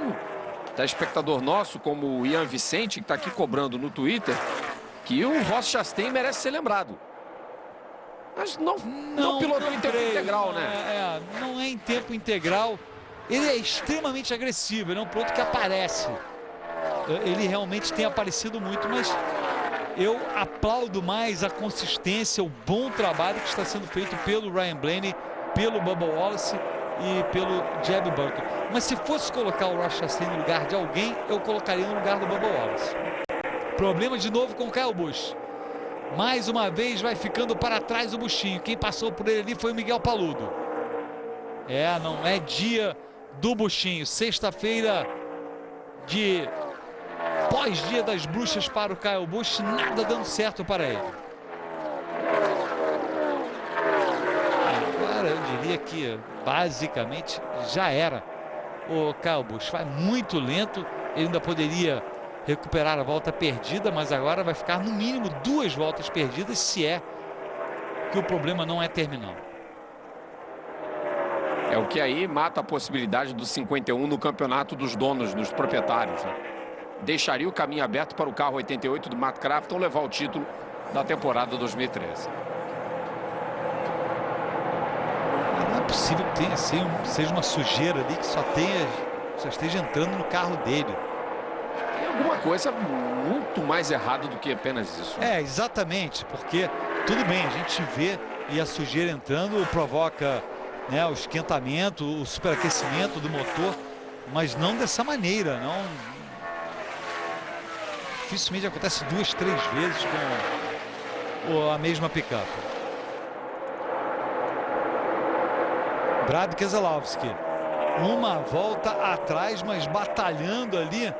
telespectador nosso, como o Ian Vicente, que está aqui cobrando no Twitter, que o Ross Chastain merece ser lembrado. Mas não pilotou em tempo integral, né? Não é em tempo integral. Ele é extremamente agressivo, ele é um piloto que aparece. Ele realmente tem aparecido muito, mas eu aplaudo mais a consistência, o bom trabalho que está sendo feito pelo Ryan Blaney, pelo Bubba Wallace e pelo Jeb Burton. Mas se fosse colocar o Ross Chastain no lugar de alguém, eu colocaria no lugar do Bubba Wallace. Problema de novo com o Kyle Busch. Mais uma vez vai ficando para trás o Buchinho. Quem passou por ele ali foi o Miguel Paludo. Não é dia do Buchinho. Sexta-feira de pós-dia das bruxas para o Kyle Busch. Nada dando certo para ele. Agora eu diria que basicamente já era. O Kyle Busch vai muito lento. Ele ainda poderia recuperar a volta perdida, mas agora vai ficar no mínimo 2 voltas perdidas, se é que o problema não é terminal. É o que aí mata a possibilidade do 51 no campeonato dos donos, dos proprietários, né? deixaria o caminho aberto para o carro 88 do Matt Crafton levar o título da temporada 2013. Não é possível que tenha, seja uma sujeira ali que só esteja entrando no carro dele. Tem alguma coisa muito mais errada do que apenas isso. É, exatamente, porque tudo bem, a gente vê e a sujeira entrando provoca, né, o esquentamento, o superaquecimento do motor, mas não dessa maneira, não. Dificilmente acontece 2, 3 vezes com a mesma picape. Brad Keselowski, uma volta atrás, mas batalhando ali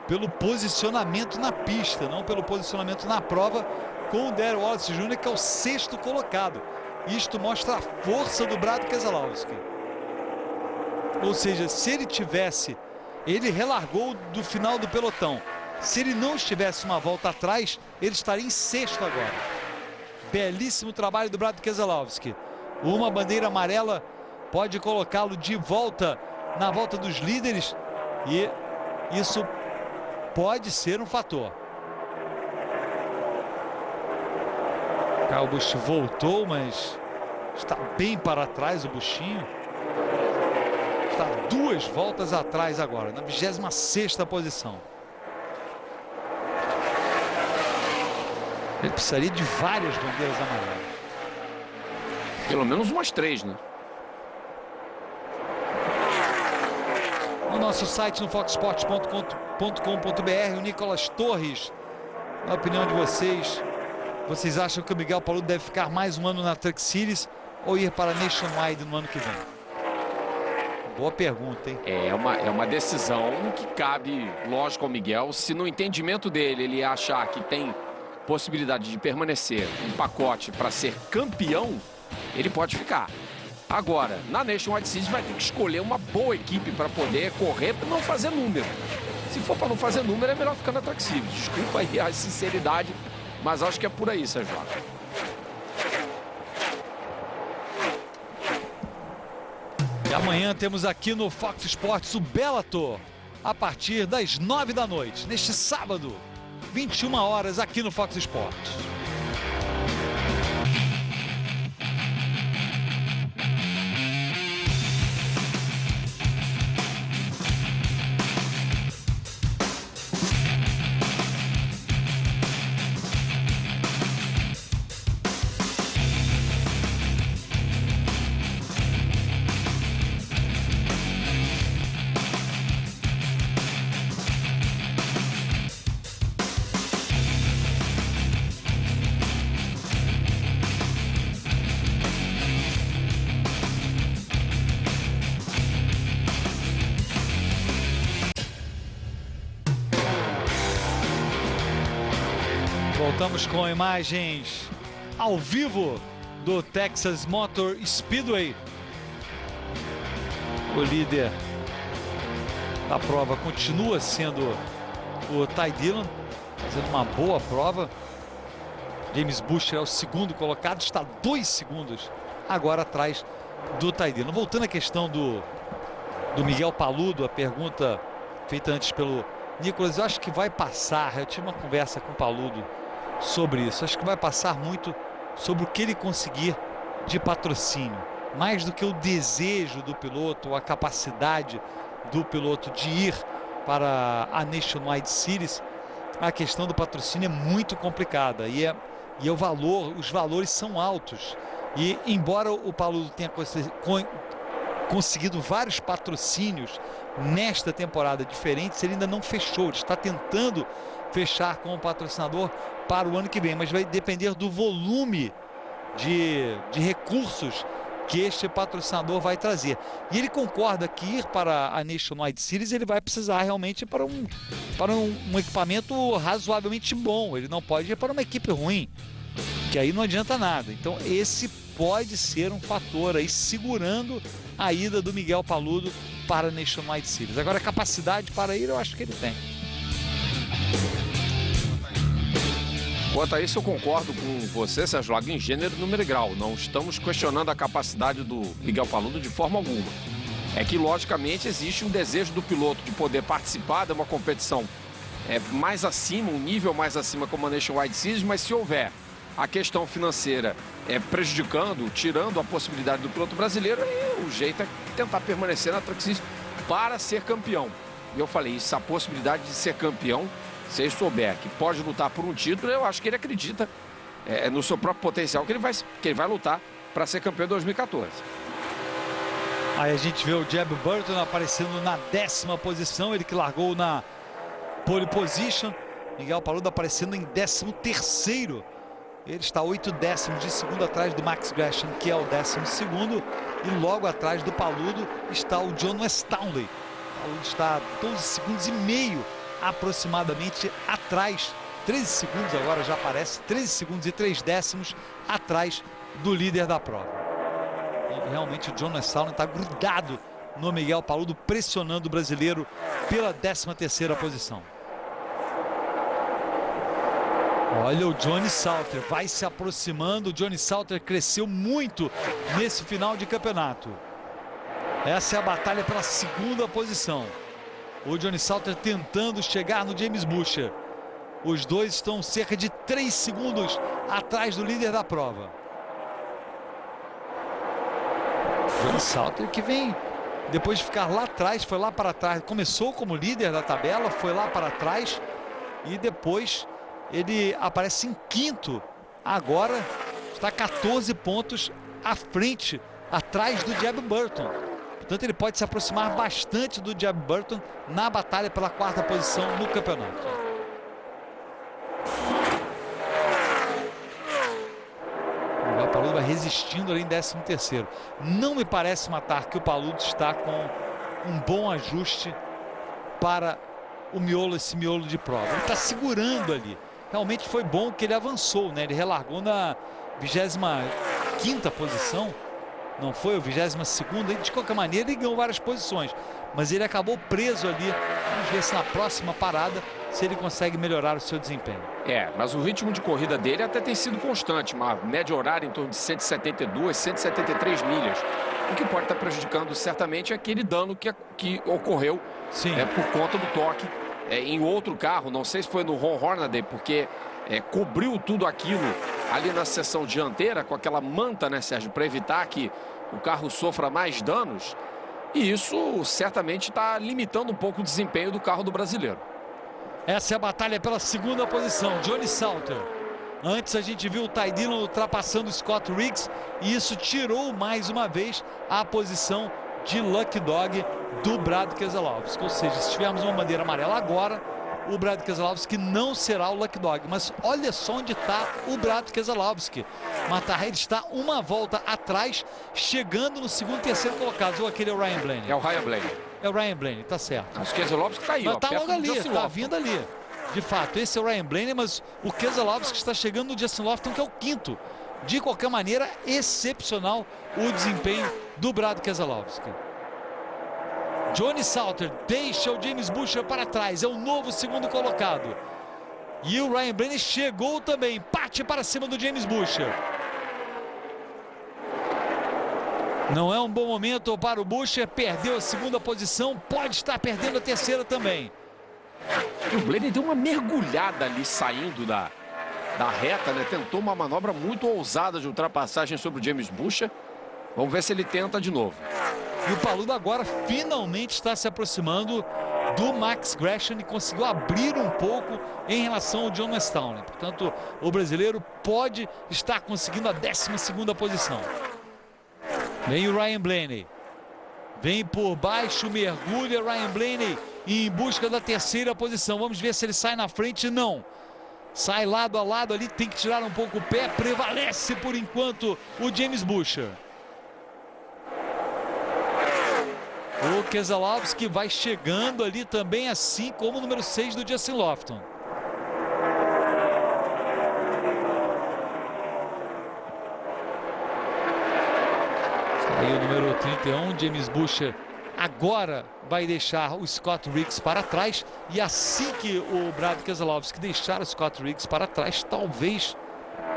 pelo posicionamento na pista, não pelo posicionamento na prova, com o Darrell Wallace Jr., que é o 6º colocado. Isto mostra a força do Brad Keselowski. Ou seja, se ele tivesse, ele relargou do final do pelotão. Se ele não estivesse uma volta atrás, ele estaria em 6º agora. Belíssimo trabalho do Brad Keselowski. Uma bandeira amarela pode colocá-lo de volta na volta dos líderes, e isso pode ser um fator. Kyle Busch voltou, mas está bem para trás o Buschinho. Está 2 voltas atrás agora, na 26ª posição. Ele precisaria de várias bandeiras amarelas. Pelo menos umas 3, né? No nosso site, no foxsports.com.br, o Nicolas Torres, na opinião de vocês, vocês acham que o Miguel Paludo deve ficar mais um ano na Truck Series ou ir para a Nationwide no ano que vem? Boa pergunta, hein? É uma decisão que cabe, lógico, ao Miguel. Se no entendimento dele ele achar que tem possibilidade de permanecer um pacote para ser campeão, ele pode ficar. Agora, na Nationwide Series vai ter que escolher uma boa equipe para poder correr para não fazer número. Se for para não fazer número, é melhor ficar na Truck Series. Desculpa aí a sinceridade, mas acho que é por aí, Sérgio. E amanhã temos aqui no Fox Sports o Bellator, a partir das 9 da noite, neste sábado, 21 horas, aqui no Fox Sports. Voltamos com imagens ao vivo do Texas Motor Speedway. O líder da prova continua sendo o Ty Dillon, fazendo uma boa prova. James Buescher é o 2º colocado, está 2 segundos agora atrás do Ty Dillon. Voltando à questão do Miguel Paludo, a pergunta feita antes pelo Nicolas, eu acho que vai passar. Eu tive uma conversa com o Paludo sobre isso. Acho que vai passar muito sobre o que ele conseguir de patrocínio, mais do que o desejo do piloto, a capacidade do piloto de ir para a Nationwide Series. A questão do patrocínio é muito complicada e o valor, os valores são altos. E embora o Paludo tenha conseguido vários patrocínios nesta temporada diferentes, ele ainda não fechou. Ele está tentando fechar com o patrocinador para o ano que vem, mas vai depender do volume de recursos que este patrocinador vai trazer. E ele concorda que ir para a Nationwide Series ele vai precisar realmente para um equipamento razoavelmente bom. Ele não pode ir para uma equipe ruim, que aí não adianta nada. Então esse pode ser um fator aí segurando a ida do Miguel Paludo para a Nationwide Series. Agora a capacidade para ir eu acho que ele tem. Quanto a isso, eu concordo com você, Sérgio Lago, em gênero, número e grau. Não estamos questionando a capacidade do Miguel Paludo de forma alguma. É que, logicamente, existe um desejo do piloto de poder participar de uma competição mais acima, um nível mais acima como a Nationwide Series, mas se houver a questão financeira prejudicando, tirando a possibilidade do piloto brasileiro, aí o jeito é tentar permanecer na Truck Series para ser campeão. E eu falei, isso, a possibilidade de ser campeão, se ele souber que pode lutar por um título, eu acho que ele acredita no seu próprio potencial, que ele vai lutar para ser campeão em 2014. Aí a gente vê o Jeb Burton aparecendo na 10ª posição, ele que largou na pole position. Miguel Paludo aparecendo em 13º. Ele está 8 décimos de segundo atrás do Max Gresham, que é o 12º. E logo atrás do Paludo está o John Westtownley. O Paludo está 12 segundos e meio aproximadamente atrás. 13 segundos agora já aparece, 13 segundos e 3 décimos atrás do líder da prova. E realmente o John Westtownley está grudado no Miguel Paludo, pressionando o brasileiro pela 13ª posição. Olha o Johnny Salter, vai se aproximando. O Johnny Salter cresceu muito nesse final de campeonato. Essa é a batalha pela 2ª posição. O Johnny Salter tentando chegar no James Butcher. Os dois estão cerca de 3 segundos atrás do líder da prova. Johnny Salter que vem, depois de ficar lá atrás, foi lá para trás. Começou como líder da tabela, foi lá para trás e depois ele aparece em 5º. Agora está 14 pontos à frente, atrás do Jeb Burton. Portanto, ele pode se aproximar bastante do Jeb Burton na batalha pela 4ª posição no campeonato. O Paludo vai resistindo ali em 13º. Não me parece, Matar, que o Paludo está com um bom ajuste para o miolo, esse miolo de prova. Ele está segurando ali. Realmente foi bom que ele avançou, né? Ele relargou na 25ª posição. Não foi o 22º. De qualquer maneira, ele ganhou várias posições. Mas ele acabou preso ali. Vamos ver se na próxima parada se ele consegue melhorar o seu desempenho. Mas o ritmo de corrida dele até tem sido constante. Uma média horária em torno de 172, 173 milhas. O que pode estar prejudicando certamente é aquele dano que ocorreu por conta do toque em outro carro. Não sei se foi no Ron Hornaday, porque cobriu tudo aquilo ali na seção dianteira com aquela manta, né, Sérgio, para evitar que o carro sofra mais danos. E isso certamente está limitando um pouco o desempenho do carro do brasileiro. Essa é a batalha pela 2ª posição. Johnny Salter. Antes a gente viu o Ty Dillon ultrapassando o Scott Riggs e isso tirou mais uma vez a posição de Lucky Dog do Brad Keselowski. Ou seja, se tivermos uma bandeira amarela agora, o Brad Keselowski não será o Lucky Dog. Mas olha só onde está o Brad Keselowski. Matar, ele está uma volta atrás, chegando no 2º e 3º colocados. Ou aquele é o Ryan Blaney? É o Ryan Blaney. É o Ryan Blaney, tá certo. O Keselowski está aí, mas ó. Tá logo ali, tá vindo ali. De fato, esse é o Ryan Blaney, mas o Keselowski está chegando no Justin Lofton, que é o 5º. De qualquer maneira, excepcional o desempenho do Brad Keselowski. Johnny Salter deixa o James Butcher para trás, é o novo 2º colocado. E o Ryan Blaney chegou também, parte para cima do James Butcher. Não é um bom momento para o Butcher, perdeu a 2ª posição, pode estar perdendo a 3ª também. E o Blaney deu uma mergulhada ali saindo da reta, né? Tentou uma manobra muito ousada de ultrapassagem sobre o James Butcher. Vamos ver se ele tenta de novo. E o Paludo agora finalmente está se aproximando do Max Gresham e conseguiu abrir um pouco em relação ao John Westtownley. Portanto, o brasileiro pode estar conseguindo a 12ª posição. Vem o Ryan Blaney. Vem por baixo, mergulha Ryan Blaney em busca da 3ª posição. Vamos ver se ele sai na frente. Não. Sai lado a lado ali, tem que tirar um pouco o pé. Prevalece por enquanto o James Butcher. O Keselowski vai chegando ali também, assim como o número 6 do Justin Lofton. Está aí o número 31, James Butcher. Agora vai deixar o Scott Riggs para trás. E assim que o Brad Keselowski deixar o Scott Riggs para trás, talvez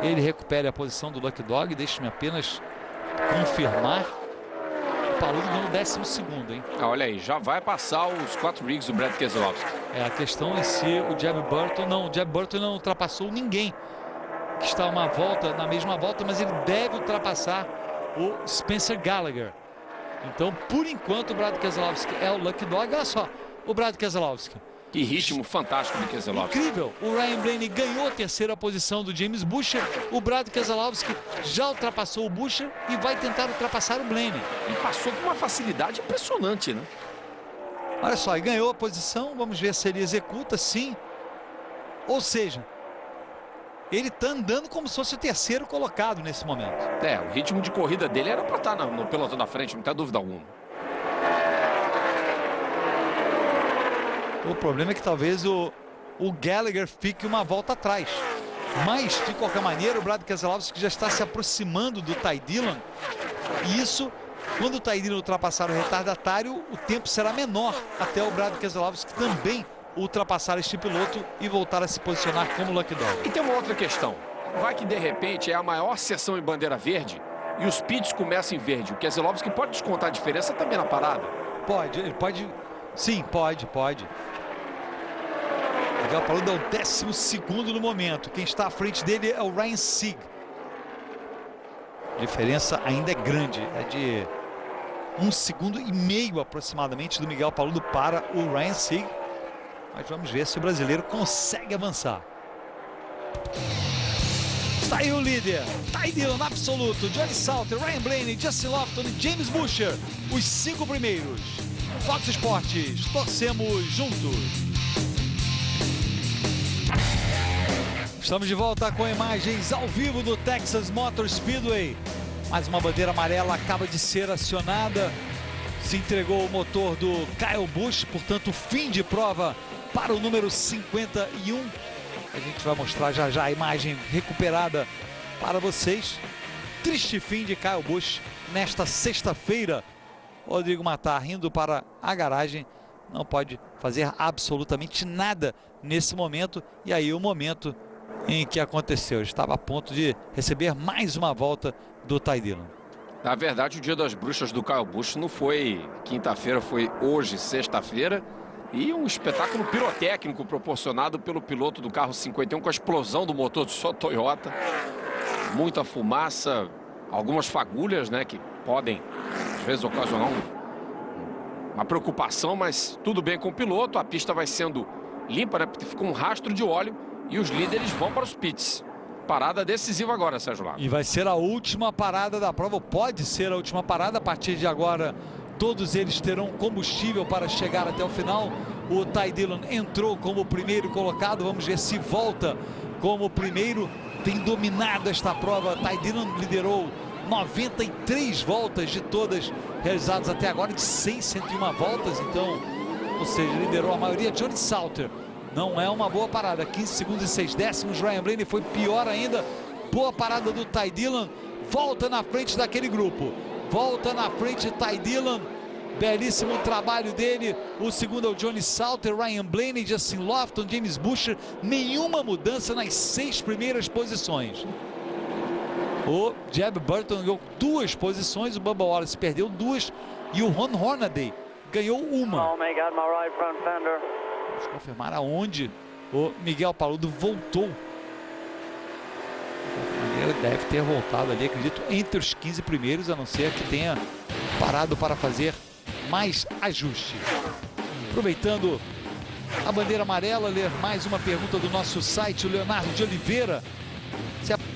ele recupere a posição do Lucky Dog. Deixe-me apenas confirmar. Paludo ganhou o 12º, hein? Olha aí, já vai passar os 4 rigs do Brad Keselowski. A questão é se o Jeb Burton não. O Jeb Burton não ultrapassou ninguém que está na mesma volta, mas ele deve ultrapassar o Spencer Gallagher. Então, por enquanto, o Brad Keselowski é o Lucky Dog. Olha só, o Brad Keselowski. Que ritmo fantástico do Keselowski. Incrível, o Ryan Blaney ganhou a 3ª posição do James Buescher. O Brad Keselowski já ultrapassou o Buescher e vai tentar ultrapassar o Blaney. E passou com uma facilidade impressionante, né? Olha só, e ganhou a posição. Vamos ver se ele executa, sim. Ou seja, ele está andando como se fosse o 3º colocado nesse momento. O ritmo de corrida dele era para estar no pelotão da frente, não tem dúvida alguma. O problema é que talvez o Gallagher fique uma volta atrás. Mas, de qualquer maneira, o Brad Keselowski já está se aproximando do Ty Dillon. E isso, quando o Ty Dillon ultrapassar o retardatário, o tempo será menor até o Brad Keselowski também ultrapassar este piloto e voltar a se posicionar como Lucky Dog. E tem uma outra questão. Vai que, de repente, é a maior sessão em bandeira verde e os pits começam em verde. O Keselowski pode descontar a diferença também na parada? Pode, ele pode... Sim, pode. Miguel Paludo é o 12º no momento. Quem está à frente dele é o Ryan Sieg. A diferença ainda é grande. É de 1,5 segundos aproximadamente do Miguel Paludo para o Ryan Sieg. Mas vamos ver se o brasileiro consegue avançar. Está aí o líder. Ty Dillon absoluto. Johnny Salter, Ryan Blaney, Justin Lofton e James Buescher. Os 5 primeiros. Fox Sports, torcemos juntos. Estamos de volta com imagens ao vivo do Texas Motor Speedway. Mais uma bandeira amarela acaba de ser acionada. Se entregou o motor do Kyle Busch, portanto, fim de prova para o número 51. A gente vai mostrar já a imagem recuperada para vocês. Triste fim de Kyle Busch nesta sexta-feira. Rodrigo Matar indo para a garagem, não pode fazer absolutamente nada nesse momento. E aí o momento em que aconteceu, estava a ponto de receber mais uma volta do Ty Dillon. Na verdade, o dia das bruxas do Kyle Busch não foi quinta-feira, foi hoje, sexta-feira. E um espetáculo pirotécnico proporcionado pelo piloto do carro 51 com a explosão do motor do só Toyota. Muita fumaça, algumas fagulhas, né, que podem, às vezes, ocasionar uma preocupação, mas tudo bem com o piloto. A pista vai sendo limpa, né, porque ficou um rastro de óleo e os líderes vão para os pits. Parada decisiva agora, Sérgio Lago. E vai ser a última parada da prova, ou pode ser a última parada. A partir de agora, todos eles terão combustível para chegar até o final. O Ty Dillon entrou como primeiro colocado. Vamos ver se volta como primeiro. Tem dominado esta prova. Ty Dillon liderou 93 voltas de todas realizadas até agora, de 101 voltas. Então, ou seja, liderou a maioria. Johnny Salter não é uma boa parada, 15 segundos e 6 décimos. Ryan Blaney foi pior ainda. Boa parada do Ty Dillon. Volta na frente daquele grupo. Volta na frente Ty Dillon. Belíssimo trabalho dele. O segundo é o Johnny Salter, Ryan Blaney, Justin Lofton, James Buescher. Nenhuma mudança nas 6 primeiras posições. O Jeb Burton ganhou 2 posições. O Bubba Wallace perdeu 2. E o Ron Hornaday ganhou 1. Vamos confirmar aonde o Miguel Paludo voltou. Ele deve ter voltado ali, acredito, entre os 15 primeiros, a não ser que tenha parado para fazer mais ajustes. Aproveitando a bandeira amarela, ler mais uma pergunta do nosso site, o Leonardo de Oliveira.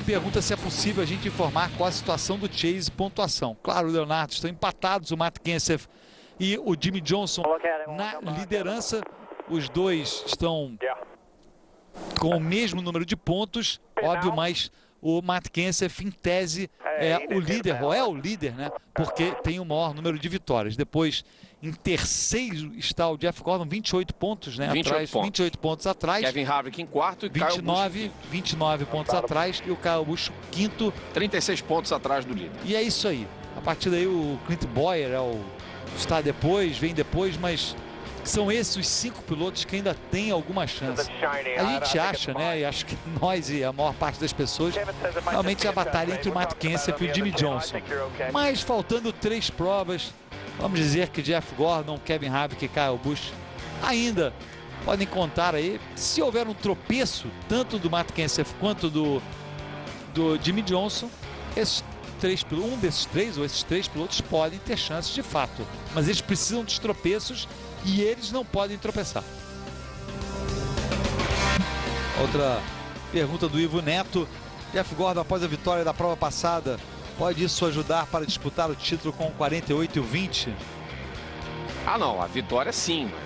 Pergunta se é possível a gente informar qual a situação do Chase pontuação. Claro, Leonardo, estão empatados o Matt Kenseth e o Jimmie Johnson na liderança. Os dois estão com o mesmo número de pontos, óbvio, mas o Matt Kenseth, em tese, é o líder, ou é o líder, né? Porque tem o maior número de vitórias. Depois, em terceiro está o Jeff Gordon, 28 pontos, né? 28 pontos atrás. Clint Harvick em quarto e 29 pontos atrás. E o Kyle Busch, quinto. 36 pontos atrás do líder. E é isso aí. A partir daí, o Clint Bowyer está depois, vem depois, mas são esses os 5 pilotos que ainda têm alguma chance. A gente acha, né, e acho que nós e a maior parte das pessoas, realmente a batalha entre o Matt Kenseth e o Jimmie Johnson. Mas faltando 3 provas, Vamos dizer que Jeff Gordon, Kevin Harvick e Kyle Busch ainda podem contar aí. Se houver um tropeço, tanto do Matt Kenseth quanto do Jimmie Johnson, um desses três ou esses três pilotos podem ter chances de fato. Mas eles precisam dos tropeços e eles não podem tropeçar. Outra pergunta do Ivo Neto. Jeff Gordon, após a vitória da prova passada, pode isso ajudar para disputar o título com 48 e o 20? Ah, não, a vitória sim, mas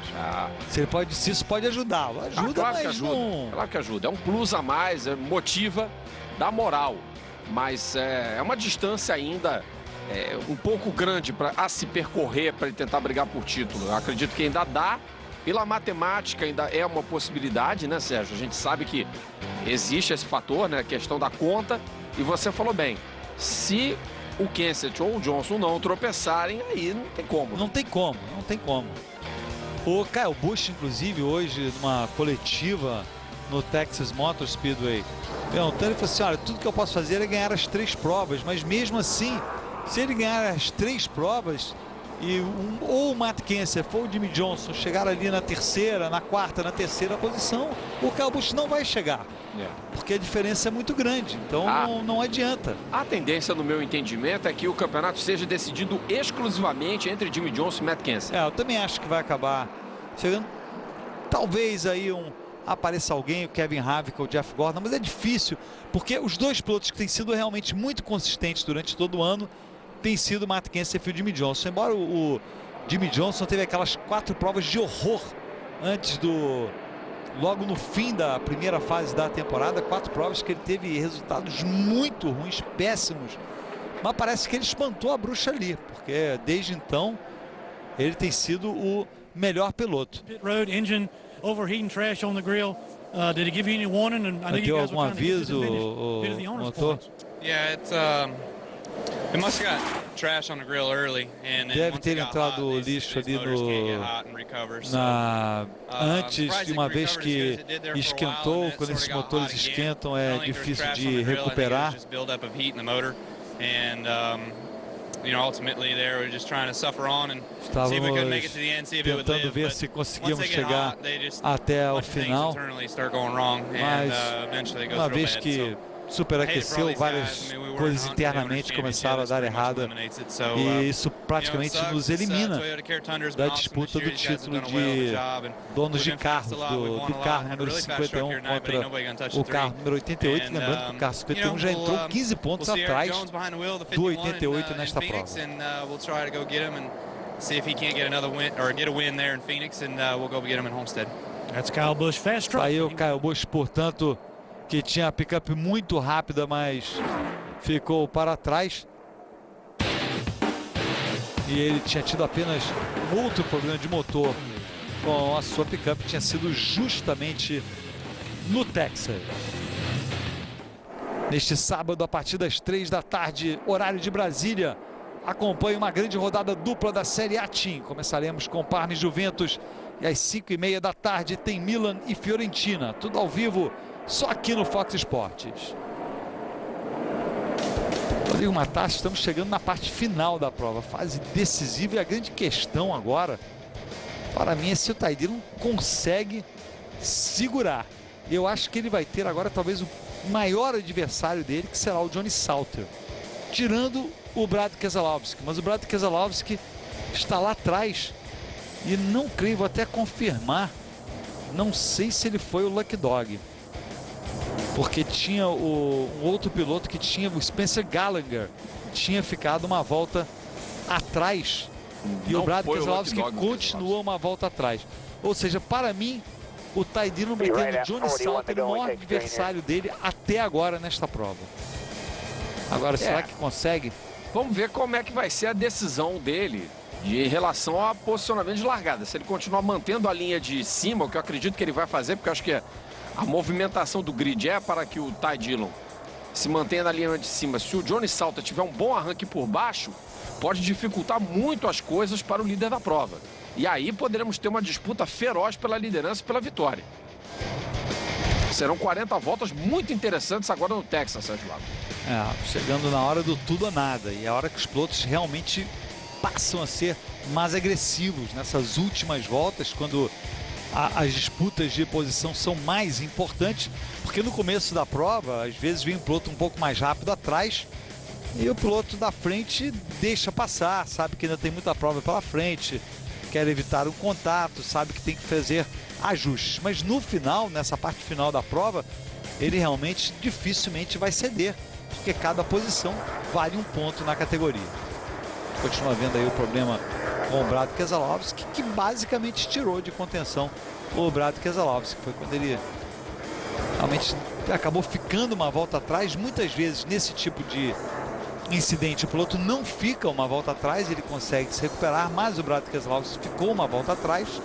Se isso pode ajudar. Ajuda, claro mas que ajuda. não... Claro que ajuda. É um plus a mais, motiva, dá moral. Mas é uma distância ainda um pouco grande a se percorrer para ele tentar brigar por título. Eu acredito que ainda dá. Pela matemática ainda é uma possibilidade, né, Sérgio? A gente sabe que existe esse fator, né? A questão da conta. E você falou bem, se o Kenseth ou o Johnson não tropeçarem, aí não tem como. Não tem como. O Kyle Busch, inclusive, hoje, numa coletiva no Texas Motor Speedway, perguntando, ele falou assim, olha, tudo que eu posso fazer é ganhar as 3 provas, mas mesmo assim, se ele ganhar as 3 provas, e ou o Matt Kenseth ou o Jimmie Johnson chegar ali na terceira, na quarta, na terceira posição, o Kyle Busch não vai chegar. Porque a diferença é muito grande, então não adianta. A tendência, no meu entendimento, é que o campeonato seja decidido exclusivamente entre Jimmie Johnson e Matt Kenseth. Eu também acho que vai acabar chegando. Talvez aí apareça alguém, o Kevin Harvick ou o Jeff Gordon, mas é difícil, porque os dois pilotos que têm sido realmente muito consistentes durante todo o ano têm sido o Matt Kenseth e o Jimmie Johnson. Embora o Jimmie Johnson teve aquelas 4 provas de horror logo no fim da primeira fase da temporada, 4 provas que ele teve resultados muito ruins, péssimos. Mas parece que ele espantou a bruxa ali, porque desde então ele tem sido o melhor piloto. Pit road engine overheating trash on the grill. Did he give you any warning? And I know you Deu guys algum were trying to get to aviso the finish. o Bit of the owner's motor? points. Yeah, it must have got trash on the grill early, and then Deve once ter it got entrado hot, these lixo ali motors can't get hot and recover, so, antes, de uma vez que esquentou, quando esses motores esquentam é difícil de recuperar. Estávamos tentando ver se conseguíamos chegar até o final, mas uma vez que superaqueceu, várias coisas internamente começaram a dar errada e isso praticamente nos elimina da disputa do título de donos de carros, do carro número 51 contra o carro número 88, lembrando que o carro 51 já entrou 15 pontos atrás do 88 nesta prova. Aí o Kyle Busch, portanto, que tinha a picape muito rápida, mas ficou para trás. E ele tinha tido apenas um outro problema de motor com a sua picape, tinha sido justamente no Texas. Neste sábado, a partir das 3 da tarde, horário de Brasília, acompanhe uma grande rodada dupla da Série A Team. Começaremos com Parma e Juventus e às 5h30 da tarde tem Milan e Fiorentina. Tudo ao vivo, só aqui no Fox Sports. Rodrigo Matassi, estamos chegando na parte final da prova, fase decisiva, e a grande questão agora, para mim, é se o Ty Dillon consegue segurar. Eu acho que ele vai ter agora talvez o maior adversário dele, que será o Johnny Sauter, tirando o Brad Keselowski, mas o Brad Keselowski está lá atrás e não creio, vou até confirmar, não sei se ele foi o Lucky Dog, porque tinha um outro piloto que tinha, o Spencer Gallagher, tinha ficado uma volta atrás e o Brad Keselowski continuou uma volta atrás. Ou seja, para mim, o Ty Dillon vai ter o Johnny Sauter o maior adversário dele até agora nesta prova. Agora, será que consegue? Vamos ver como é que vai ser a decisão dele em relação ao posicionamento de largada. Se ele continuar mantendo a linha de cima, o que eu acredito que ele vai fazer, porque eu acho que a movimentação do grid é para que o Ty Dillon se mantenha na linha de cima. Se o Johnny Sauter tiver um bom arranque por baixo, pode dificultar muito as coisas para o líder da prova. E aí poderemos ter uma disputa feroz pela liderança e pela vitória. Serão 40 voltas muito interessantes agora no Texas, Sérgio Lago. Chegando na hora do tudo ou nada. E a hora que os pilotos realmente passam a ser mais agressivos nessas últimas voltas, quando as disputas de posição são mais importantes, porque no começo da prova, às vezes vem um piloto um pouco mais rápido atrás e o piloto da frente deixa passar, sabe que ainda tem muita prova pela frente, quer evitar o contato, sabe que tem que fazer ajustes. Mas no final, nessa parte final da prova, ele realmente dificilmente vai ceder, porque cada posição vale um ponto na categoria. Continua vendo aí o problema com o Brad Keselowski, que basicamente tirou de contenção o Brad Keselowski. Foi quando ele realmente acabou ficando uma volta atrás. Muitas vezes nesse tipo de incidente o piloto não fica uma volta atrás, ele consegue se recuperar, mas o Brad Keselowski ficou uma volta atrás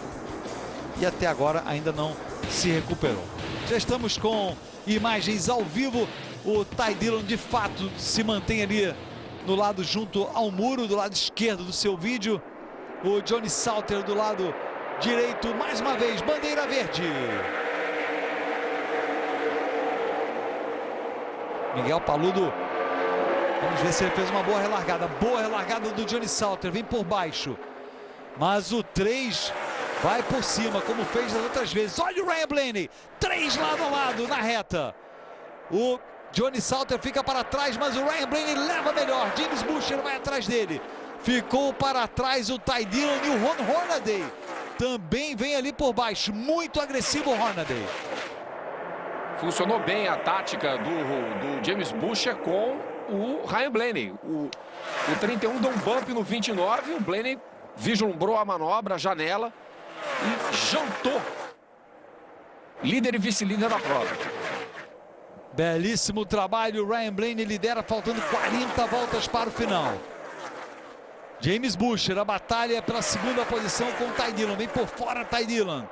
e até agora ainda não se recuperou. Já estamos com imagens ao vivo. O Ty Dillon de fato se mantém ali no lado junto ao muro, do lado esquerdo do seu vídeo. O Johnny Salter do lado direito, mais uma vez, bandeira verde. Miguel Paludo, vamos ver se ele fez uma boa relargada. Boa relargada do Johnny Salter, vem por baixo. Mas o 3 vai por cima, como fez das outras vezes. Olha o Ryan Blaney, 3 lado a lado na reta. O Johnny Salter fica para trás, mas o Ryan Blaney leva melhor. James Buescher vai atrás dele. Ficou para trás o Ty Dillon e o Ron Hornaday também vem ali por baixo. Muito agressivo o Hornaday. Funcionou bem a tática do James Buescher com o Ryan Blaney. O 31 deu um bump no 29, o Blaney vislumbrou a manobra, a janela e jantou. Líder e vice-líder da prova. Belíssimo trabalho, o Ryan Blaney lidera faltando 40 voltas para o final. James Buescher, a batalha pela segunda posição com o Ty Dillon, vem por fora Ty Dillon.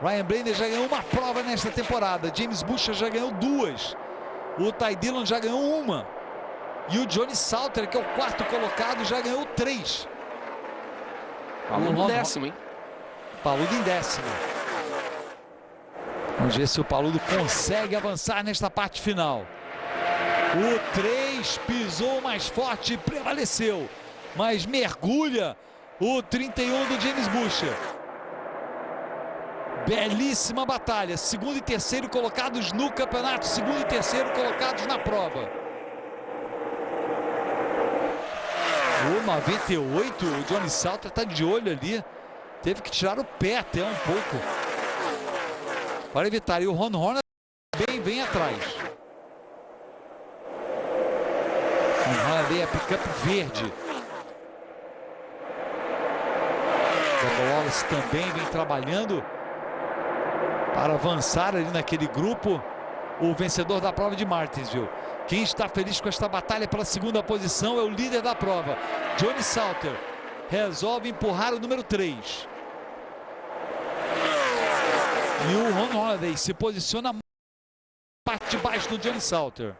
Ryan Blaney já ganhou uma prova nesta temporada, James Buescher já ganhou 2. O Ty Dillon já ganhou 1. E o Johnny Salter, que é o 4º colocado, já ganhou 3. Paludo décimo, hein? Paludo em 10º. Vamos ver se o Paludo consegue avançar nesta parte final. O 3 pisou mais forte e prevaleceu. Mas mergulha o 31 do James Buescher. Belíssima batalha. Segundo e terceiro colocados no campeonato. Segundo e terceiro colocados na prova. O 98, o Johnny Salter está de olho ali. Teve que tirar o pé até um pouco para evitar. E o Ron Horner também vem atrás. Ron Horner, a pick-up verde. O Wallace também vem trabalhando para avançar ali naquele grupo. O vencedor da prova de Martinsville. Quem está feliz com esta batalha pela segunda posição é o líder da prova. Johnny Salter resolve empurrar o número 3. E o Ron Hornaday se posiciona na parte de baixo do Johnny Salter.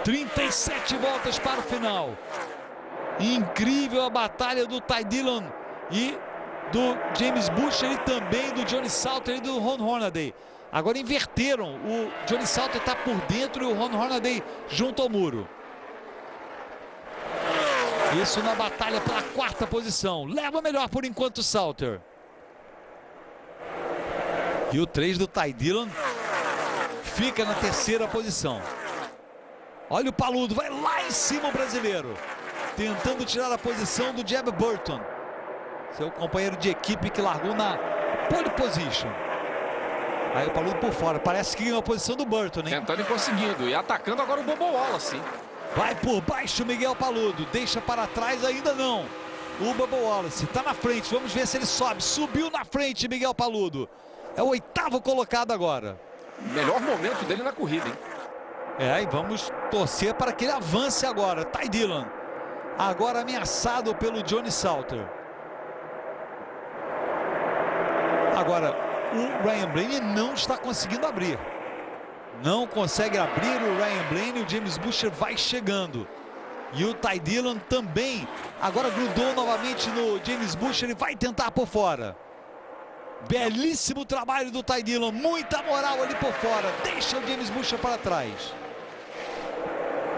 ...37 voltas para o final. Incrível a batalha do Ty Dillon e do James Buescher e também do Johnny Salter e do Ron Hornaday. Agora inverteram. O Johnny Salter está por dentro e o Ron Hornaday junto ao muro. Isso na batalha pela 4ª posição. Leva melhor por enquanto o Salter. E o 3 do Ty Dillon fica na 3ª posição. Olha o Paludo, vai lá em cima o brasileiro. Tentando tirar a posição do Jeb Burton. Seu companheiro de equipe que largou na pole position. Aí o Paludo por fora, parece que ganhou a posição do Burton, hein? Tentando e conseguindo, e atacando agora o Bubba Wallace. Vai por baixo o Miguel Paludo, deixa para trás ainda não. O Bubba Wallace está na frente, vamos ver se ele sobe. Subiu na frente Miguel Paludo. É o 8º colocado agora. Melhor momento dele na corrida, hein? É, e vamos torcer para que ele avance agora. Ty Dillon, agora ameaçado pelo Johnny Salter. Agora, o Ryan Blaney não está conseguindo abrir. Não consegue abrir o Ryan Blaney, o James Buescher vai chegando. E o Ty Dillon também, agora grudou novamente no James Buescher e vai tentar por fora. Belíssimo trabalho do Ty Dillon, muita moral ali por fora, deixa o James Butcher para trás.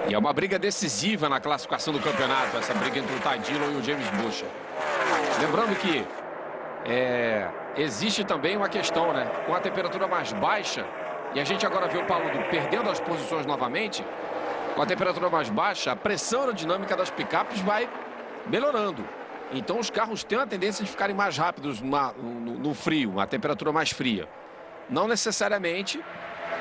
E é uma briga decisiva na classificação do campeonato, essa briga entre o Ty Dillon e o James Butcher. Lembrando que existe também uma questão, né? Com a temperatura mais baixa, e a gente agora vê o Paludo perdendo as posições novamente, com a temperatura mais baixa, a pressão aerodinâmica das picapes vai melhorando. Então os carros têm a tendência de ficarem mais rápidos no frio, uma temperatura mais fria. Não necessariamente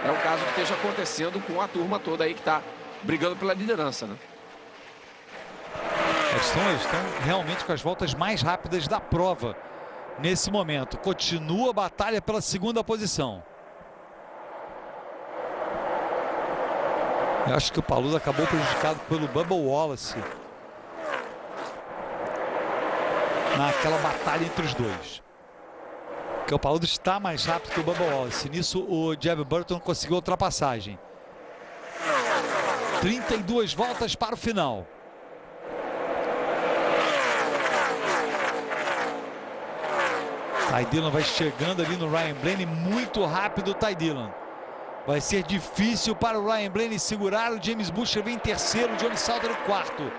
é o caso que esteja acontecendo com a turma toda aí que está brigando pela liderança, né? Eles estão realmente com as voltas mais rápidas da prova nesse momento. Continua a batalha pela segunda posição. Eu acho que o Paludo acabou prejudicado pelo Bubba Wallace naquela batalha entre os dois. Porque o Paludo está mais rápido que o Bubba Wallace. Nisso o Jeb Burton conseguiu ultrapassagem. 32 voltas para o final. Ty Dillon vai chegando ali no Ryan Blaney, muito rápido o Ty Dillon. Vai ser difícil para o Ryan Blaney segurar, o James Butcher vem em terceiro, o Johnny Sauter em quarto.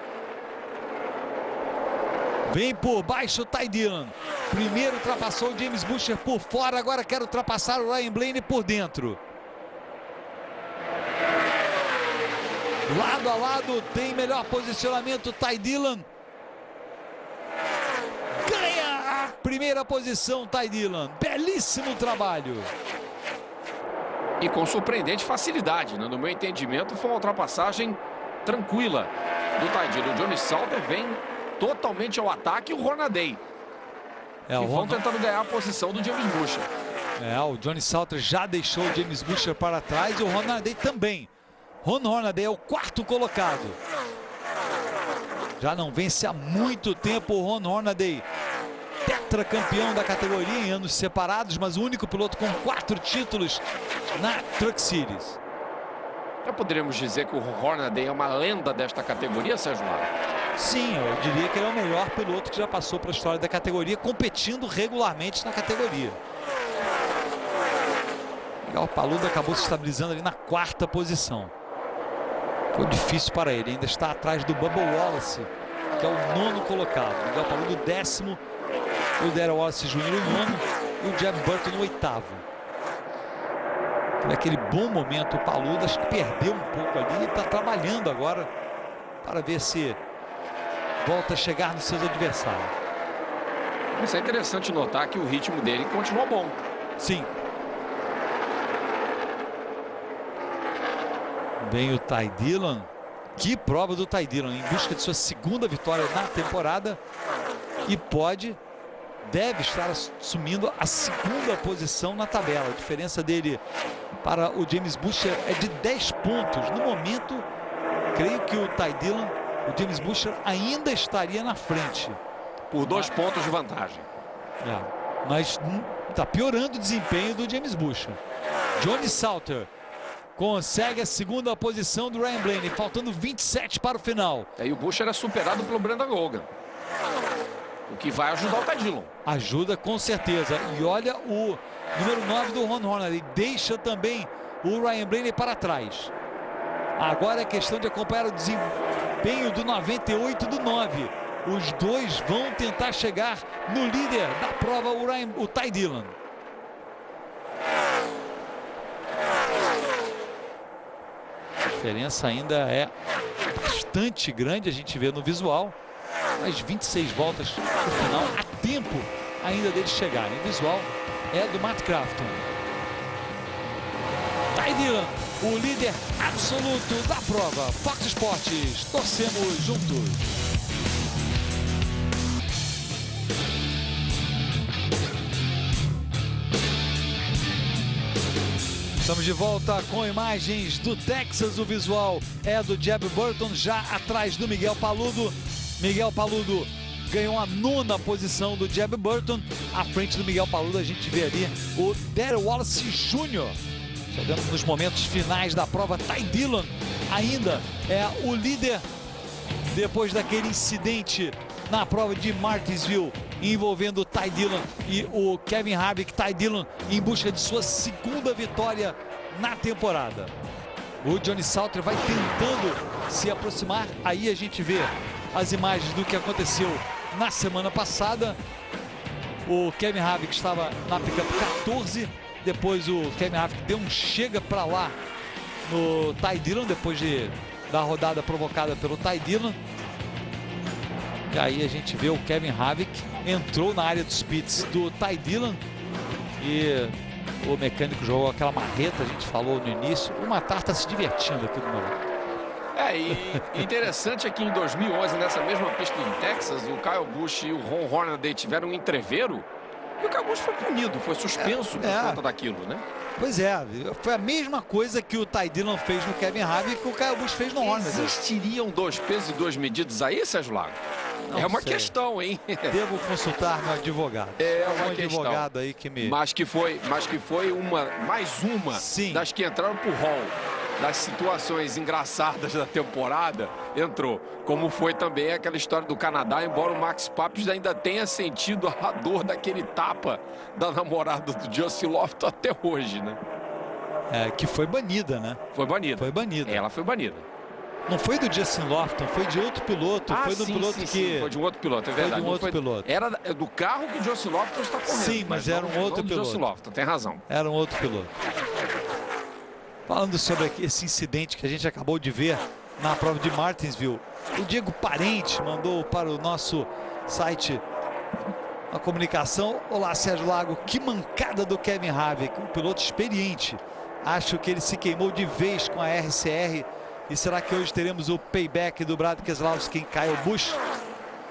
Vem por baixo o Ty Dillon. Primeiro ultrapassou o James Butcher por fora, agora quer ultrapassar o Ryan Blaney por dentro. Lado a lado, tem melhor posicionamento Ty Dillon. Ganha a primeira posição Ty Dillon. Belíssimo trabalho. E com surpreendente facilidade, né? No meu entendimento, foi uma ultrapassagem tranquila do Ty Dillon. O Johnny Sauter vem totalmente ao ataque e o Hornaday. E vão tentando ganhar a posição do James Butcher. O Johnny Sauter já deixou o James Butcher para trás e o Hornaday também. Ron Hornaday é o quarto colocado. Já não vence há muito tempo o Ron Hornaday. Tetracampeão da categoria em anos separados, mas o único piloto com 4 títulos na Truck Series. Já poderíamos dizer que o Hornaday é uma lenda desta categoria, Sérgio Lara? Sim, eu diria que ele é o melhor piloto que já passou para a história da categoria, competindo regularmente na categoria. O Paludo acabou se estabilizando ali na quarta posição. Foi difícil para ele, ainda está atrás do Bubba Wallace, que é o 9º colocado. Miguel Paludo, 10º, o Darrell Wallace Jr. o 9º e o Jeb Burton o 8º. Naquele bom momento, o Paludo acho que perdeu um pouco ali e está trabalhando agora para ver se volta a chegar nos seus adversários. Isso é interessante notar que o ritmo dele continua bom. Sim. Vem o Ty Dillon. Que prova do Ty Dillon, em busca de sua segunda vitória na temporada. E deve estar assumindo a segunda posição na tabela. A diferença dele para o James Butcher é de 10 pontos. No momento, creio que o Ty Dillon, o James Butcher ainda estaria na frente. Por 2 pontos de vantagem. Mas está piorando o desempenho do James Butcher. Johnny Sauter consegue a segunda posição do Ryan Blaney, faltando 27 para o final. E o Butcher é superado pelo Brendan Logan, o que vai ajudar o Ty Dillon. Ajuda com certeza. E olha o número 9 do Ron Hornaday, deixa também o Ryan Blaney para trás. Agora é questão de acompanhar o desempenho do 98 do 9. Os dois vão tentar chegar no líder da prova, o Ty Dillon. A diferença ainda é bastante grande, a gente vê no visual. Mas 26 voltas no final, há tempo ainda deles chegarem. O visual é do Matt Crafton. Ty Dillon, o líder absoluto da prova. Fox Sports, torcemos juntos. Estamos de volta com imagens do Texas. O visual é do Jeb Burton, já atrás do Miguel Paludo. Miguel Paludo ganhou a 9ª posição do Jeb Burton. À frente do Miguel Paludo a gente vê ali o Darrell Wallace Jr. Chegando nos momentos finais da prova. Ty Dillon ainda é o líder depois daquele incidente na prova de Martinsville envolvendo o Ty Dillon e o Kevin Harvick. Ty Dillon em busca de sua segunda vitória na temporada. O Johnny Salter vai tentando se aproximar. Aí a gente vê as imagens do que aconteceu na semana passada. O Kevin Harvick estava na pickup 14. Depois o Kevin Harvick deu um chega para lá no Ty Dillon, depois da rodada provocada pelo Ty Dillon. E aí a gente vê o Kevin Harvick entrou na área dos pits do Ty Dillon e o mecânico jogou aquela marreta, a gente falou no início. O Matar tá se divertindo aqui do meu lado. E interessante é que em 2011, nessa mesma pista em Texas, o Kyle Busch e o Ron Hornaday tiveram um entreveiro e o Kyle Busch foi punido, foi suspenso por conta daquilo, né? Pois é, foi a mesma coisa que o Ty Dillon fez no Kevin Harvick que o Kyle Busch fez no Hornaday. Existiriam 2 pesos e 2 medidas aí, Sérgio Lago? É uma questão, hein? Devo consultar meu advogado. É um uma advogado questão aí que me... Mas que foi mais uma Sim. das que entraram pro hall das situações engraçadas da temporada, entrou. Como foi também aquela história do Canadá, embora o Max Papis ainda tenha sentido a dor daquele tapa da namorada do Justin Lofton até hoje, né? Que foi banida, né? Foi banida. Foi banida. Ela foi banida. Não foi do Justin Lofton, foi de outro piloto. Foi do piloto que... Foi de um outro piloto, é verdade. Foi de um outro piloto. Era do carro que o Justin Lofton está correndo. Sim, mas era um outro piloto. Justin Lofton, tem razão. Era um outro piloto. Falando sobre esse incidente que a gente acabou de ver na prova de Martinsville, o Diego Parente mandou para o nosso site a comunicação. Olá, Sérgio Lago, que mancada do Kevin Harvick, um piloto experiente. Acho que ele se queimou de vez com a RCR. E será que hoje teremos o payback do Brad Keselowski em Kyle Busch?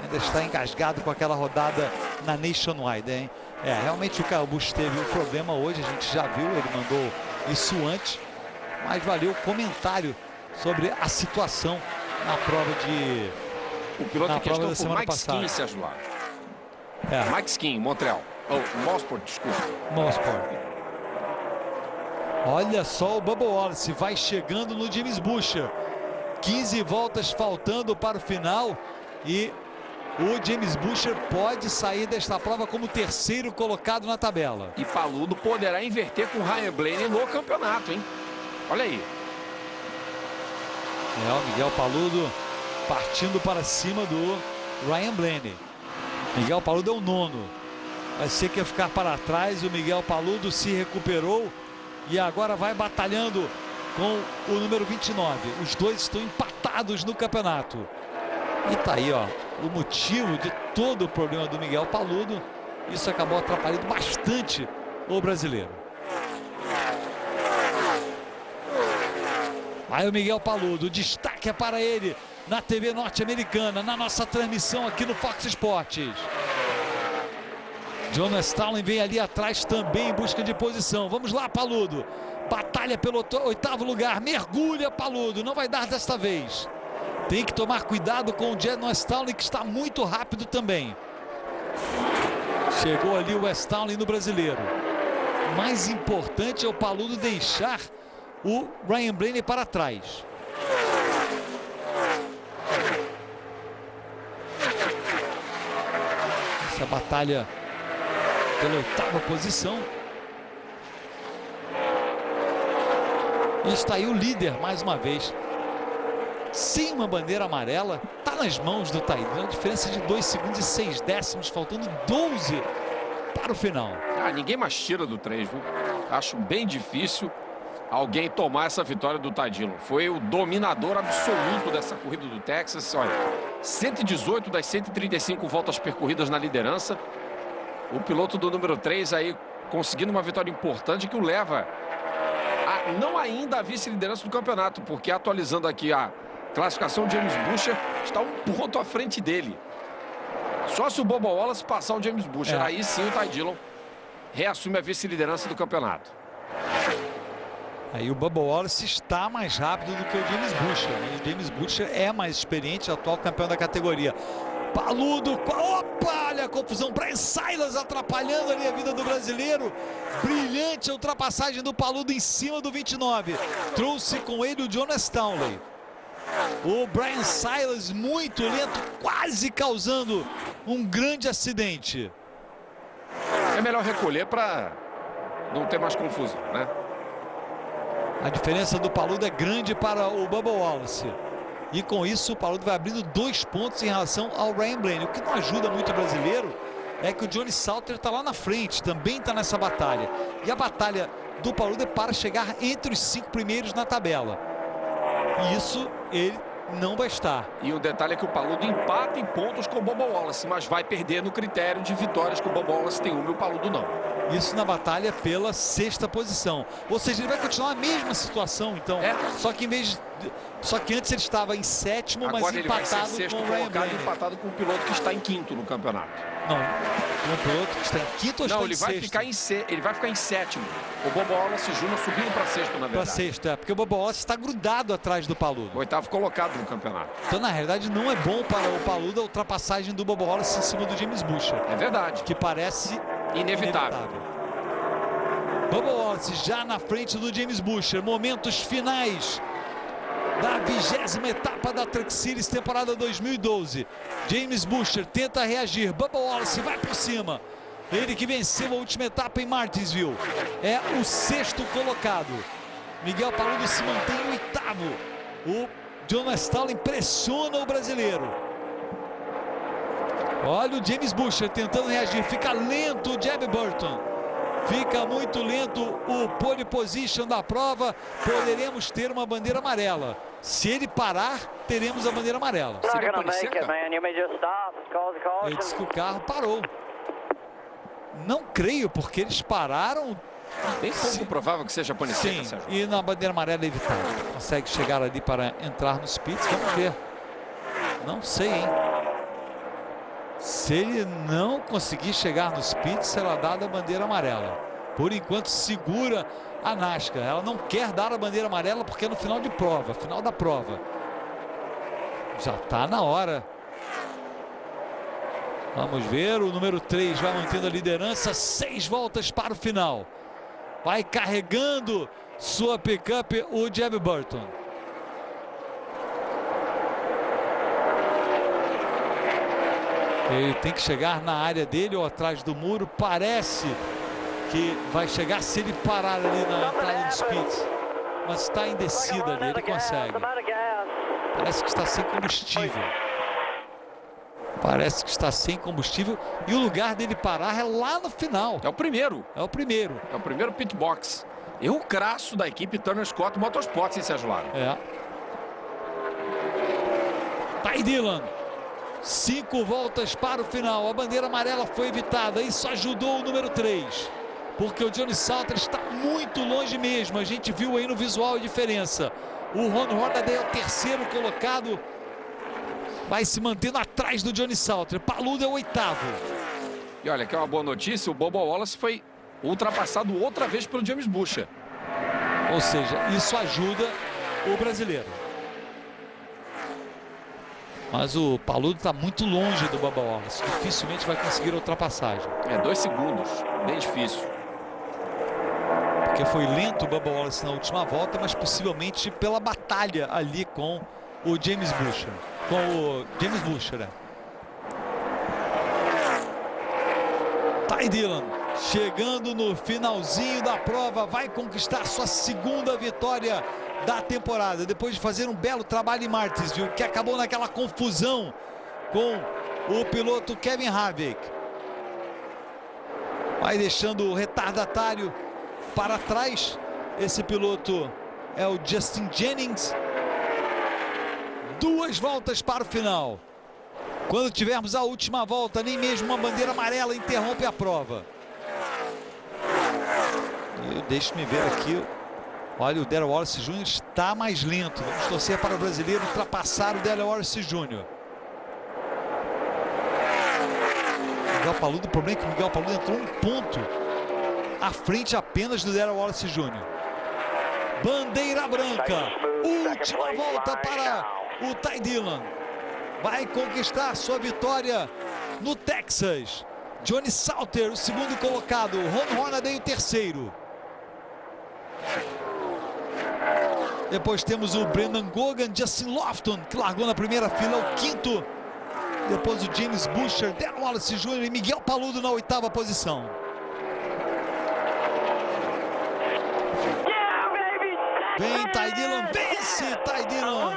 Ainda está engasgado com aquela rodada na Nationwide, hein? Realmente o Kyle Busch teve um problema hoje, a gente já viu, ele mandou isso antes. Mas valeu o comentário sobre a situação na prova de... O piloto em questão foi Mike Skin, Sérgio Lago. Mike Skin, Montreal. Mosport, desculpa. Mosport. Olha só o Bubba Wallace, vai chegando no James Buescher. 15 voltas faltando para o final e o James Buescher pode sair desta prova como terceiro colocado na tabela. E Paludo poderá inverter com o Ryan Blaney no campeonato, hein? Olha aí. O Miguel Paludo partindo para cima do Ryan Blaney. Miguel Paludo é o nono. Vai ser que ia ficar para trás. O Miguel Paludo se recuperou e agora vai batalhando com o número 29. Os dois estão empatados no campeonato. E tá aí, ó, o motivo de todo o problema do Miguel Paludo. Isso acabou atrapalhando bastante o brasileiro. Aí o Miguel Paludo, o destaque é para ele na TV norte-americana, na nossa transmissão aqui no Fox Sports. Jonas Stalin vem ali atrás também em busca de posição. Vamos lá, Paludo. Batalha pelo 8º lugar. Mergulha, Paludo. Não vai dar desta vez. Tem que tomar cuidado com o Jonas Stalin, que está muito rápido também. Chegou ali o Stalin no brasileiro. O mais importante é o Paludo deixar o Ryan Blaney para trás. Essa batalha pela 8ª posição. E está aí o líder mais uma vez. Sem uma bandeira amarela. Está nas mãos do Ty Dillon. A diferença de 2 segundos e 6 décimos. Faltando 12 para o final. Ninguém mais tira do 3, viu? Acho bem difícil alguém tomar essa vitória do Ty Dillon. Foi o dominador absoluto dessa corrida do Texas. Olha, 118 das 135 voltas percorridas na liderança. O piloto do número 3 aí conseguindo uma vitória importante que o leva a não ainda a vice-liderança do campeonato, porque atualizando aqui a classificação, o James Buescher está 1 ponto à frente dele. Só se o Bubba Wallace passar o James Buescher, aí sim o Ty Dillon reassume a vice-liderança do campeonato. Aí o Bubba Wallace está mais rápido do que o James Buescher, né? O James Buescher é mais experiente, atual campeão da categoria. Paludo, opa, olha a confusão. Brian Silas atrapalhando ali a vida do brasileiro. Brilhante a ultrapassagem do Paludo em cima do 29. Trouxe com ele o Jonas Townley. O Brian Silas muito lento, quase causando um grande acidente. É melhor recolher para não ter mais confusão, né? A diferença do Paludo é grande para o Bubba Wallace. E com isso o Paludo vai abrindo 2 pontos em relação ao Ryan Blaney. O que não ajuda muito o brasileiro é que o Johnny Salter está lá na frente, também está nessa batalha. E a batalha do Paludo é para chegar entre os 5 primeiros na tabela. E isso ele não vai estar. E o detalhe é que o Paludo empata em pontos com o Bubba Wallace, mas vai perder no critério de vitórias, que o Bubba Wallace tem 1 e o Paludo não. Isso na batalha pela 6ª posição. Ou seja, ele vai continuar a mesma situação, então. Só que antes ele estava em 7º, mas agora ele vai ser empatado 6º com o Ryan colocado, Blaney. empatado com o piloto que está em 5º no campeonato. Não, o piloto que está em 5º ou não, está ele em vai 6º? ficar ele vai ficar em 7º. O Bubba Wallace Jr. subindo para 6º, na verdade. Para 6º, porque o Bubba Wallace está grudado atrás do Paludo. 8º colocado no campeonato. Então, na realidade, não é bom para o Paludo a ultrapassagem do Bubba Wallace em cima do James Buescher. É verdade. Que parece inevitável. Bubba Wallace já na frente do James Buescher. Momentos finais da 20ª etapa da Truck Series temporada 2012. James Buescher tenta reagir. Bubba Wallace vai por cima. Ele que venceu a última etapa em Martinsville. É o 6º colocado. Miguel Paludo se mantém em 8º. O John Westphal impressiona o brasileiro. Olha o James Buescher tentando reagir. Fica lento o Jeb Burton. Fica muito lento o pole position da prova. Poderemos ter uma bandeira amarela. Se ele parar, teremos a bandeira amarela. Seria parecer, Ele disse que o carro parou. Não creio, porque eles pararam. Bem pouco provável que seja pane seca, Sim, Sérgio. e na bandeira amarela é evitável. Consegue chegar ali para entrar nos pits. Vamos ver. Não sei, hein? Se ele não conseguir chegar nos pits, será dada a bandeira amarela. Por enquanto segura a NASCAR. Ela não quer dar a bandeira amarela porque é no final de prova, final da prova. Já está na hora. Vamos ver, o número 3 vai mantendo a liderança, 6 voltas para o final. Vai carregando sua picape o Jeb Burton. Ele tem que chegar na área dele ou atrás do muro. Parece que vai chegar se ele parar ali na entrada dos pits. Mas está em descida ali, ele consegue. Parece que está sem combustível. Parece que está sem combustível. E o lugar dele parar é lá no final. É o primeiro. É o primeiro. É o primeiro pit box. Erro crasso da equipe Turner Scott Motorsports, hein, Sérgio Lago? É. Ty Dillon. 5 voltas para o final. A bandeira amarela foi evitada. Isso ajudou o número 3. Porque o Johnny Salter está muito longe mesmo. A gente viu aí no visual a diferença. O Ron Hornaday é o 3º colocado. Vai se mantendo atrás do Johnny Salter. Paludo é o 8º. E olha, aqui é uma boa notícia. O Bubba Wallace foi ultrapassado outra vez pelo James Buescher. Ou seja, isso ajuda o brasileiro. Mas o Paludo está muito longe do Bubba Wallace. Dificilmente vai conseguir a ultrapassagem. É 2 segundos. Bem difícil. Porque foi lento o Bubba Wallace na última volta, mas possivelmente pela batalha ali com o James Buescher. Com o James Buescher, né? Ty Dillon chegando no finalzinho da prova. Vai conquistar sua 2ª vitória da temporada, depois de fazer um belo trabalho em Martinsville, que acabou naquela confusão com o piloto Kevin Harvick. Vai deixando o retardatário para trás. Esse piloto é o Justin Jennings. 2 voltas para o final. Quando tivermos a última volta, nem mesmo uma bandeira amarela interrompe a prova. Deixe-me ver aqui. Olha, o Darrell Wallace Jr. está mais lento. Vamos torcer para o brasileiro ultrapassar o Darrell Wallace Jr. Miguel Paludo, o problema é que o Miguel Paludo entrou 1 ponto à frente apenas do Darrell Wallace Jr. Bandeira branca. Última volta para o Ty Dillon. Vai conquistar sua vitória no Texas. Johnny Salter, o 2º colocado. Ron Hornaday, o 3º. Depois temos o Brendan Gogan, Justin Lofton, que largou na primeira fila, o 5º. Depois o James Buescher, Darren Wallace Jr. e Miguel Paludo na 8ª posição. Vem Ty Dillon, vence Ty Dillon.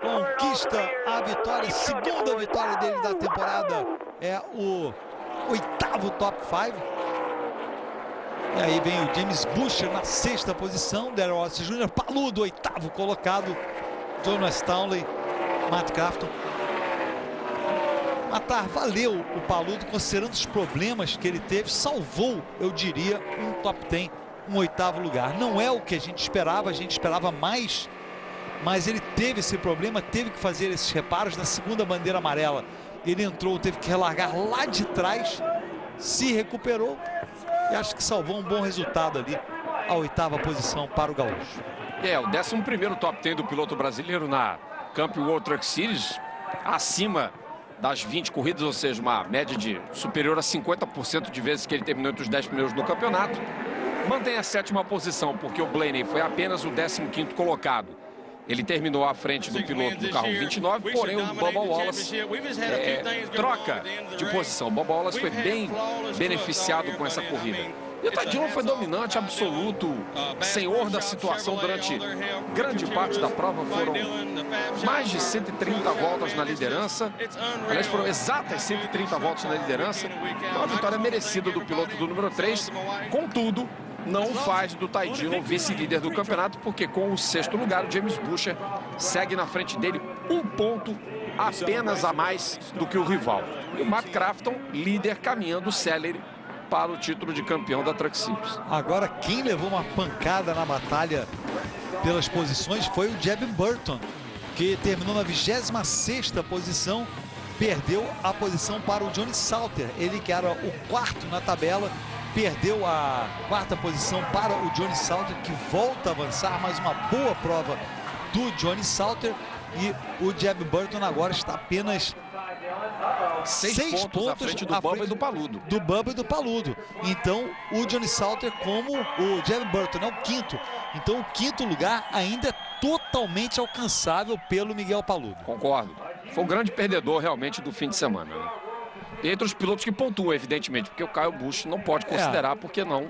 Conquista a vitória, segunda vitória dele da temporada. É o 8º top 5. E aí vem o James Buescher na 6ª posição. Darren Wallace Jr. Paludo, 8º colocado. Jonas Townley, Matt Crafton. Matar, valeu o Paludo, considerando os problemas que ele teve. Salvou, eu diria, um top 10, um 8º lugar. Não é o que a gente esperava mais. Mas ele teve esse problema, teve que fazer esses reparos. Na segunda bandeira amarela, ele entrou, teve que relargar lá de trás, se recuperou e acho que salvou um bom resultado ali, a 8ª posição para o gaúcho. É, o 11º top 10 do piloto brasileiro na Camping World Truck Series, acima das 20 corridas, ou seja, uma média de superior a 50% de vezes que ele terminou entre os 10 primeiros no campeonato. Mantém a 7ª posição, porque o Blaney foi apenas o 15º colocado. Ele terminou à frente do piloto do carro 29, porém o Bubba Wallace troca de posição. O Bubba Wallace foi bem beneficiado com essa corrida. E o Ty Dillon foi dominante, absoluto, senhor da situação durante grande parte da prova. Foram mais de 130 voltas na liderança. Aliás, foram exatas 130 voltas na liderança. Uma vitória merecida do piloto do número 3. Contudo, não faz do Ty Dillon vice-líder do campeonato, porque com o 6º lugar, o James Buescher segue na frente dele, um ponto apenas a mais do que o rival. E o Matt Crafton, líder, caminhando célere para o título de campeão da Truck Series. Agora, quem levou uma pancada na batalha pelas posições foi o Jeb Burton, que terminou na 26ª posição, perdeu a posição para o Johnny Salter, ele que era o 4º na tabela. Perdeu a 4ª posição para o Johnny Salter, que volta a avançar. Mais uma boa prova do Johnny Salter. E o Jeb Burton agora está apenas 6 pontos à frente do Bubba e do Paludo. Do Bubba e do Paludo. Então, o Johnny Salter, como o Jeb Burton, é o 5º. Então, o 5º lugar ainda é totalmente alcançável pelo Miguel Paludo. Concordo. Foi o grande perdedor, realmente, do fim de semana, né? Entre os pilotos que pontuam, evidentemente, porque o Kyle Busch não pode considerar, porque não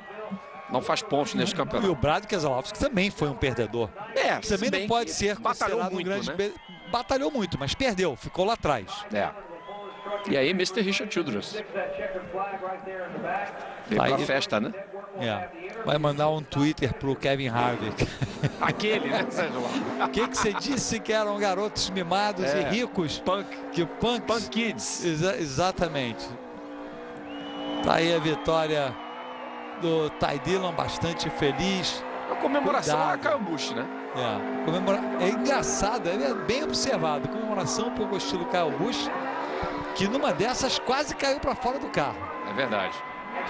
faz pontos nesse campeonato. E o Brad Keselowski também foi um perdedor. Também não pode ser considerado um grande... Né? Batalhou muito, mas perdeu, ficou lá atrás. E aí, Mr. Richard Childress. Veio pra festa, né? Vai mandar um Twitter pro Kevin Harvick. Aquele, né, Sérgio? O que você disse que eram garotos mimados e ricos? Punk Kids. Exatamente. Tá aí a vitória do Ty Dillon, bastante feliz. A comemoração é Kyle Busch, né? É engraçado, é bem observado. Comemoração um pouco estilo Kyle Busch, que numa dessas quase caiu para fora do carro. É verdade.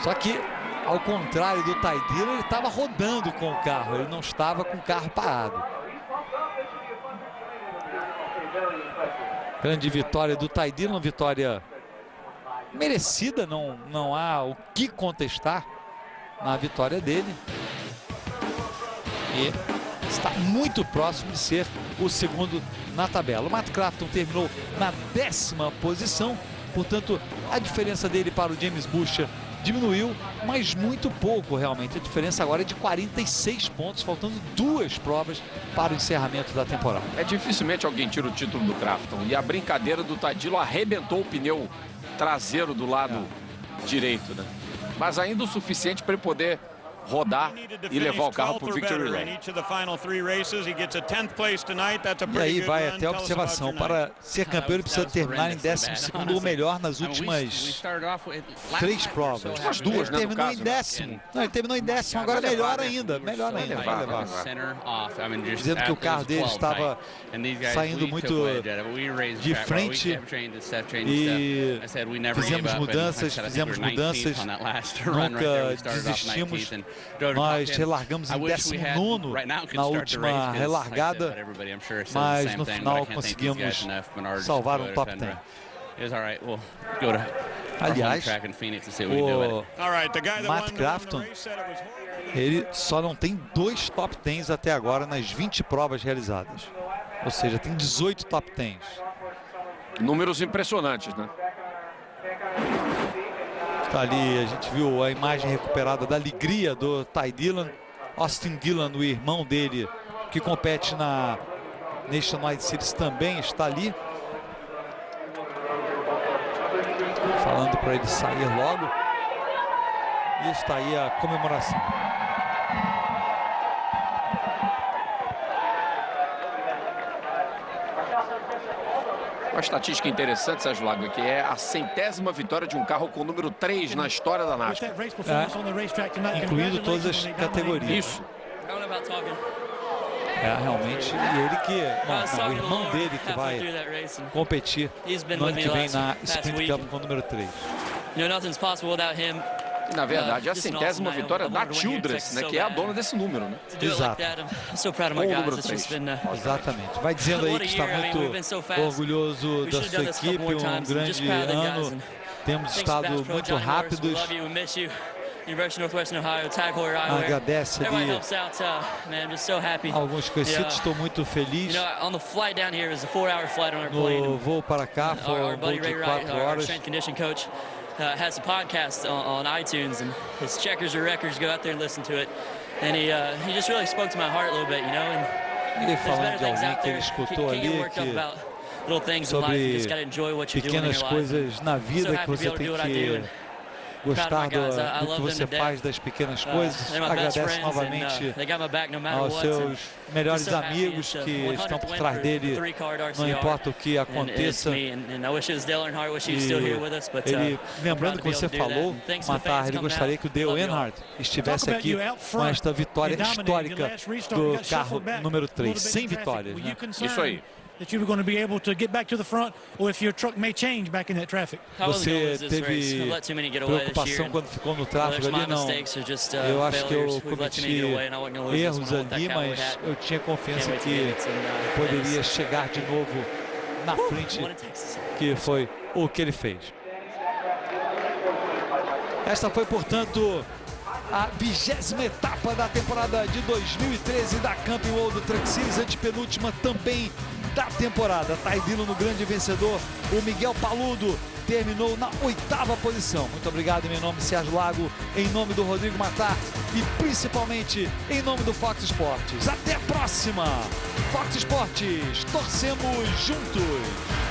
Só que, ao contrário do Ty Dillon, ele estava rodando com o carro, ele não estava com o carro parado. Grande vitória do Ty Dillon, vitória merecida, não há o que contestar na vitória dele. E está muito próximo de ser o 2º na tabela. O Matt Crafton terminou na 10ª posição, portanto a diferença dele para o James Buescher diminuiu, mas muito pouco realmente. A diferença agora é de 46 pontos, faltando 2 provas para o encerramento da temporada. Dificilmente alguém tira o título do Crafton, e a brincadeira do Ty Dillon arrebentou o pneu traseiro do lado direito, né? Mas ainda o suficiente para ele poder rodar e levar o carro para o Victory Lane. E aí vai até a observação. Para ser campeão, ele precisa terminar em 12º ou melhor nas últimas 3 provas. As duas, ele terminou em 10º. Não, ele terminou em 10º, agora melhor ainda. Melhor ainda, vai levar. Dizendo que o carro dele estava saindo muito de frente e fizemos mudanças, nunca desistimos. Nós relargamos em 19º na última relargada, mas no final conseguimos salvar um top 10. Aliás, o Matt Crafton, ele só não tem 2 top 10s até agora nas 20 provas realizadas. Ou seja, tem 18 top 10s. Números impressionantes, né? Tá ali, a gente viu a imagem recuperada da alegria do Ty Dillon. Austin Dillon, o irmão dele, que compete na Nationwide Series, também está ali. Falando para ele sair logo. E está aí a comemoração. Uma estatística interessante, Sérgio Lago, que é a 100ª vitória de um carro com o número 3 na história da NASCAR. Incluindo todas as categorias. Isso. Realmente, e ele que... Não, o irmão dele que vai competir no ano que vem na Sprint Cup com o número 3. E, na verdade, é a 100ª vitória da Childress, né, que é a dona desse número, né? Exato. Com o número 3. Exatamente. Vai dizendo aí que está muito orgulhoso da sua equipe, um grande ano. Temos estado muito rápidos. Agradece ali alguns conhecidos, estou muito feliz. No voo para cá, foi um voo de 4 horas. Has a podcast on iTunes, and his checkers or records. Go out there and listen to it. And he just really spoke to my heart a little bit, you know. And ele falando de alguém que ele escutou ali, que sobre pequenas coisas na vida que você tem que gostar do que você faz, das pequenas coisas. Agradece novamente aos seus melhores amigos que estão por trás dele, não importa o que aconteça. E ele, lembrando que você falou, Matar, ele gostaria que o Dale Earnhardt estivesse aqui com esta vitória histórica do carro número 3, 100 vitórias, né? Isso aí. That you were going to be able to get back to the front, or if your truck may change back in that traffic. Você teve preocupação quando ficou no tráfego ali? Não. Eu acho que eu cometi erros ali, mas eu tinha confiança que poderia chegar de novo na frente, que foi o que ele fez. Esta foi, portanto, a 20ª etapa da temporada de 2013 da Camping World Truck Series, antepenúltima também da temporada. Ty Dillon, no grande vencedor. O Miguel Paludo terminou na 8ª posição. Muito obrigado em meu nome, Sérgio Lago, em nome do Rodrigo Matar e principalmente em nome do Fox Sports. Até a próxima! Fox Sports, torcemos juntos!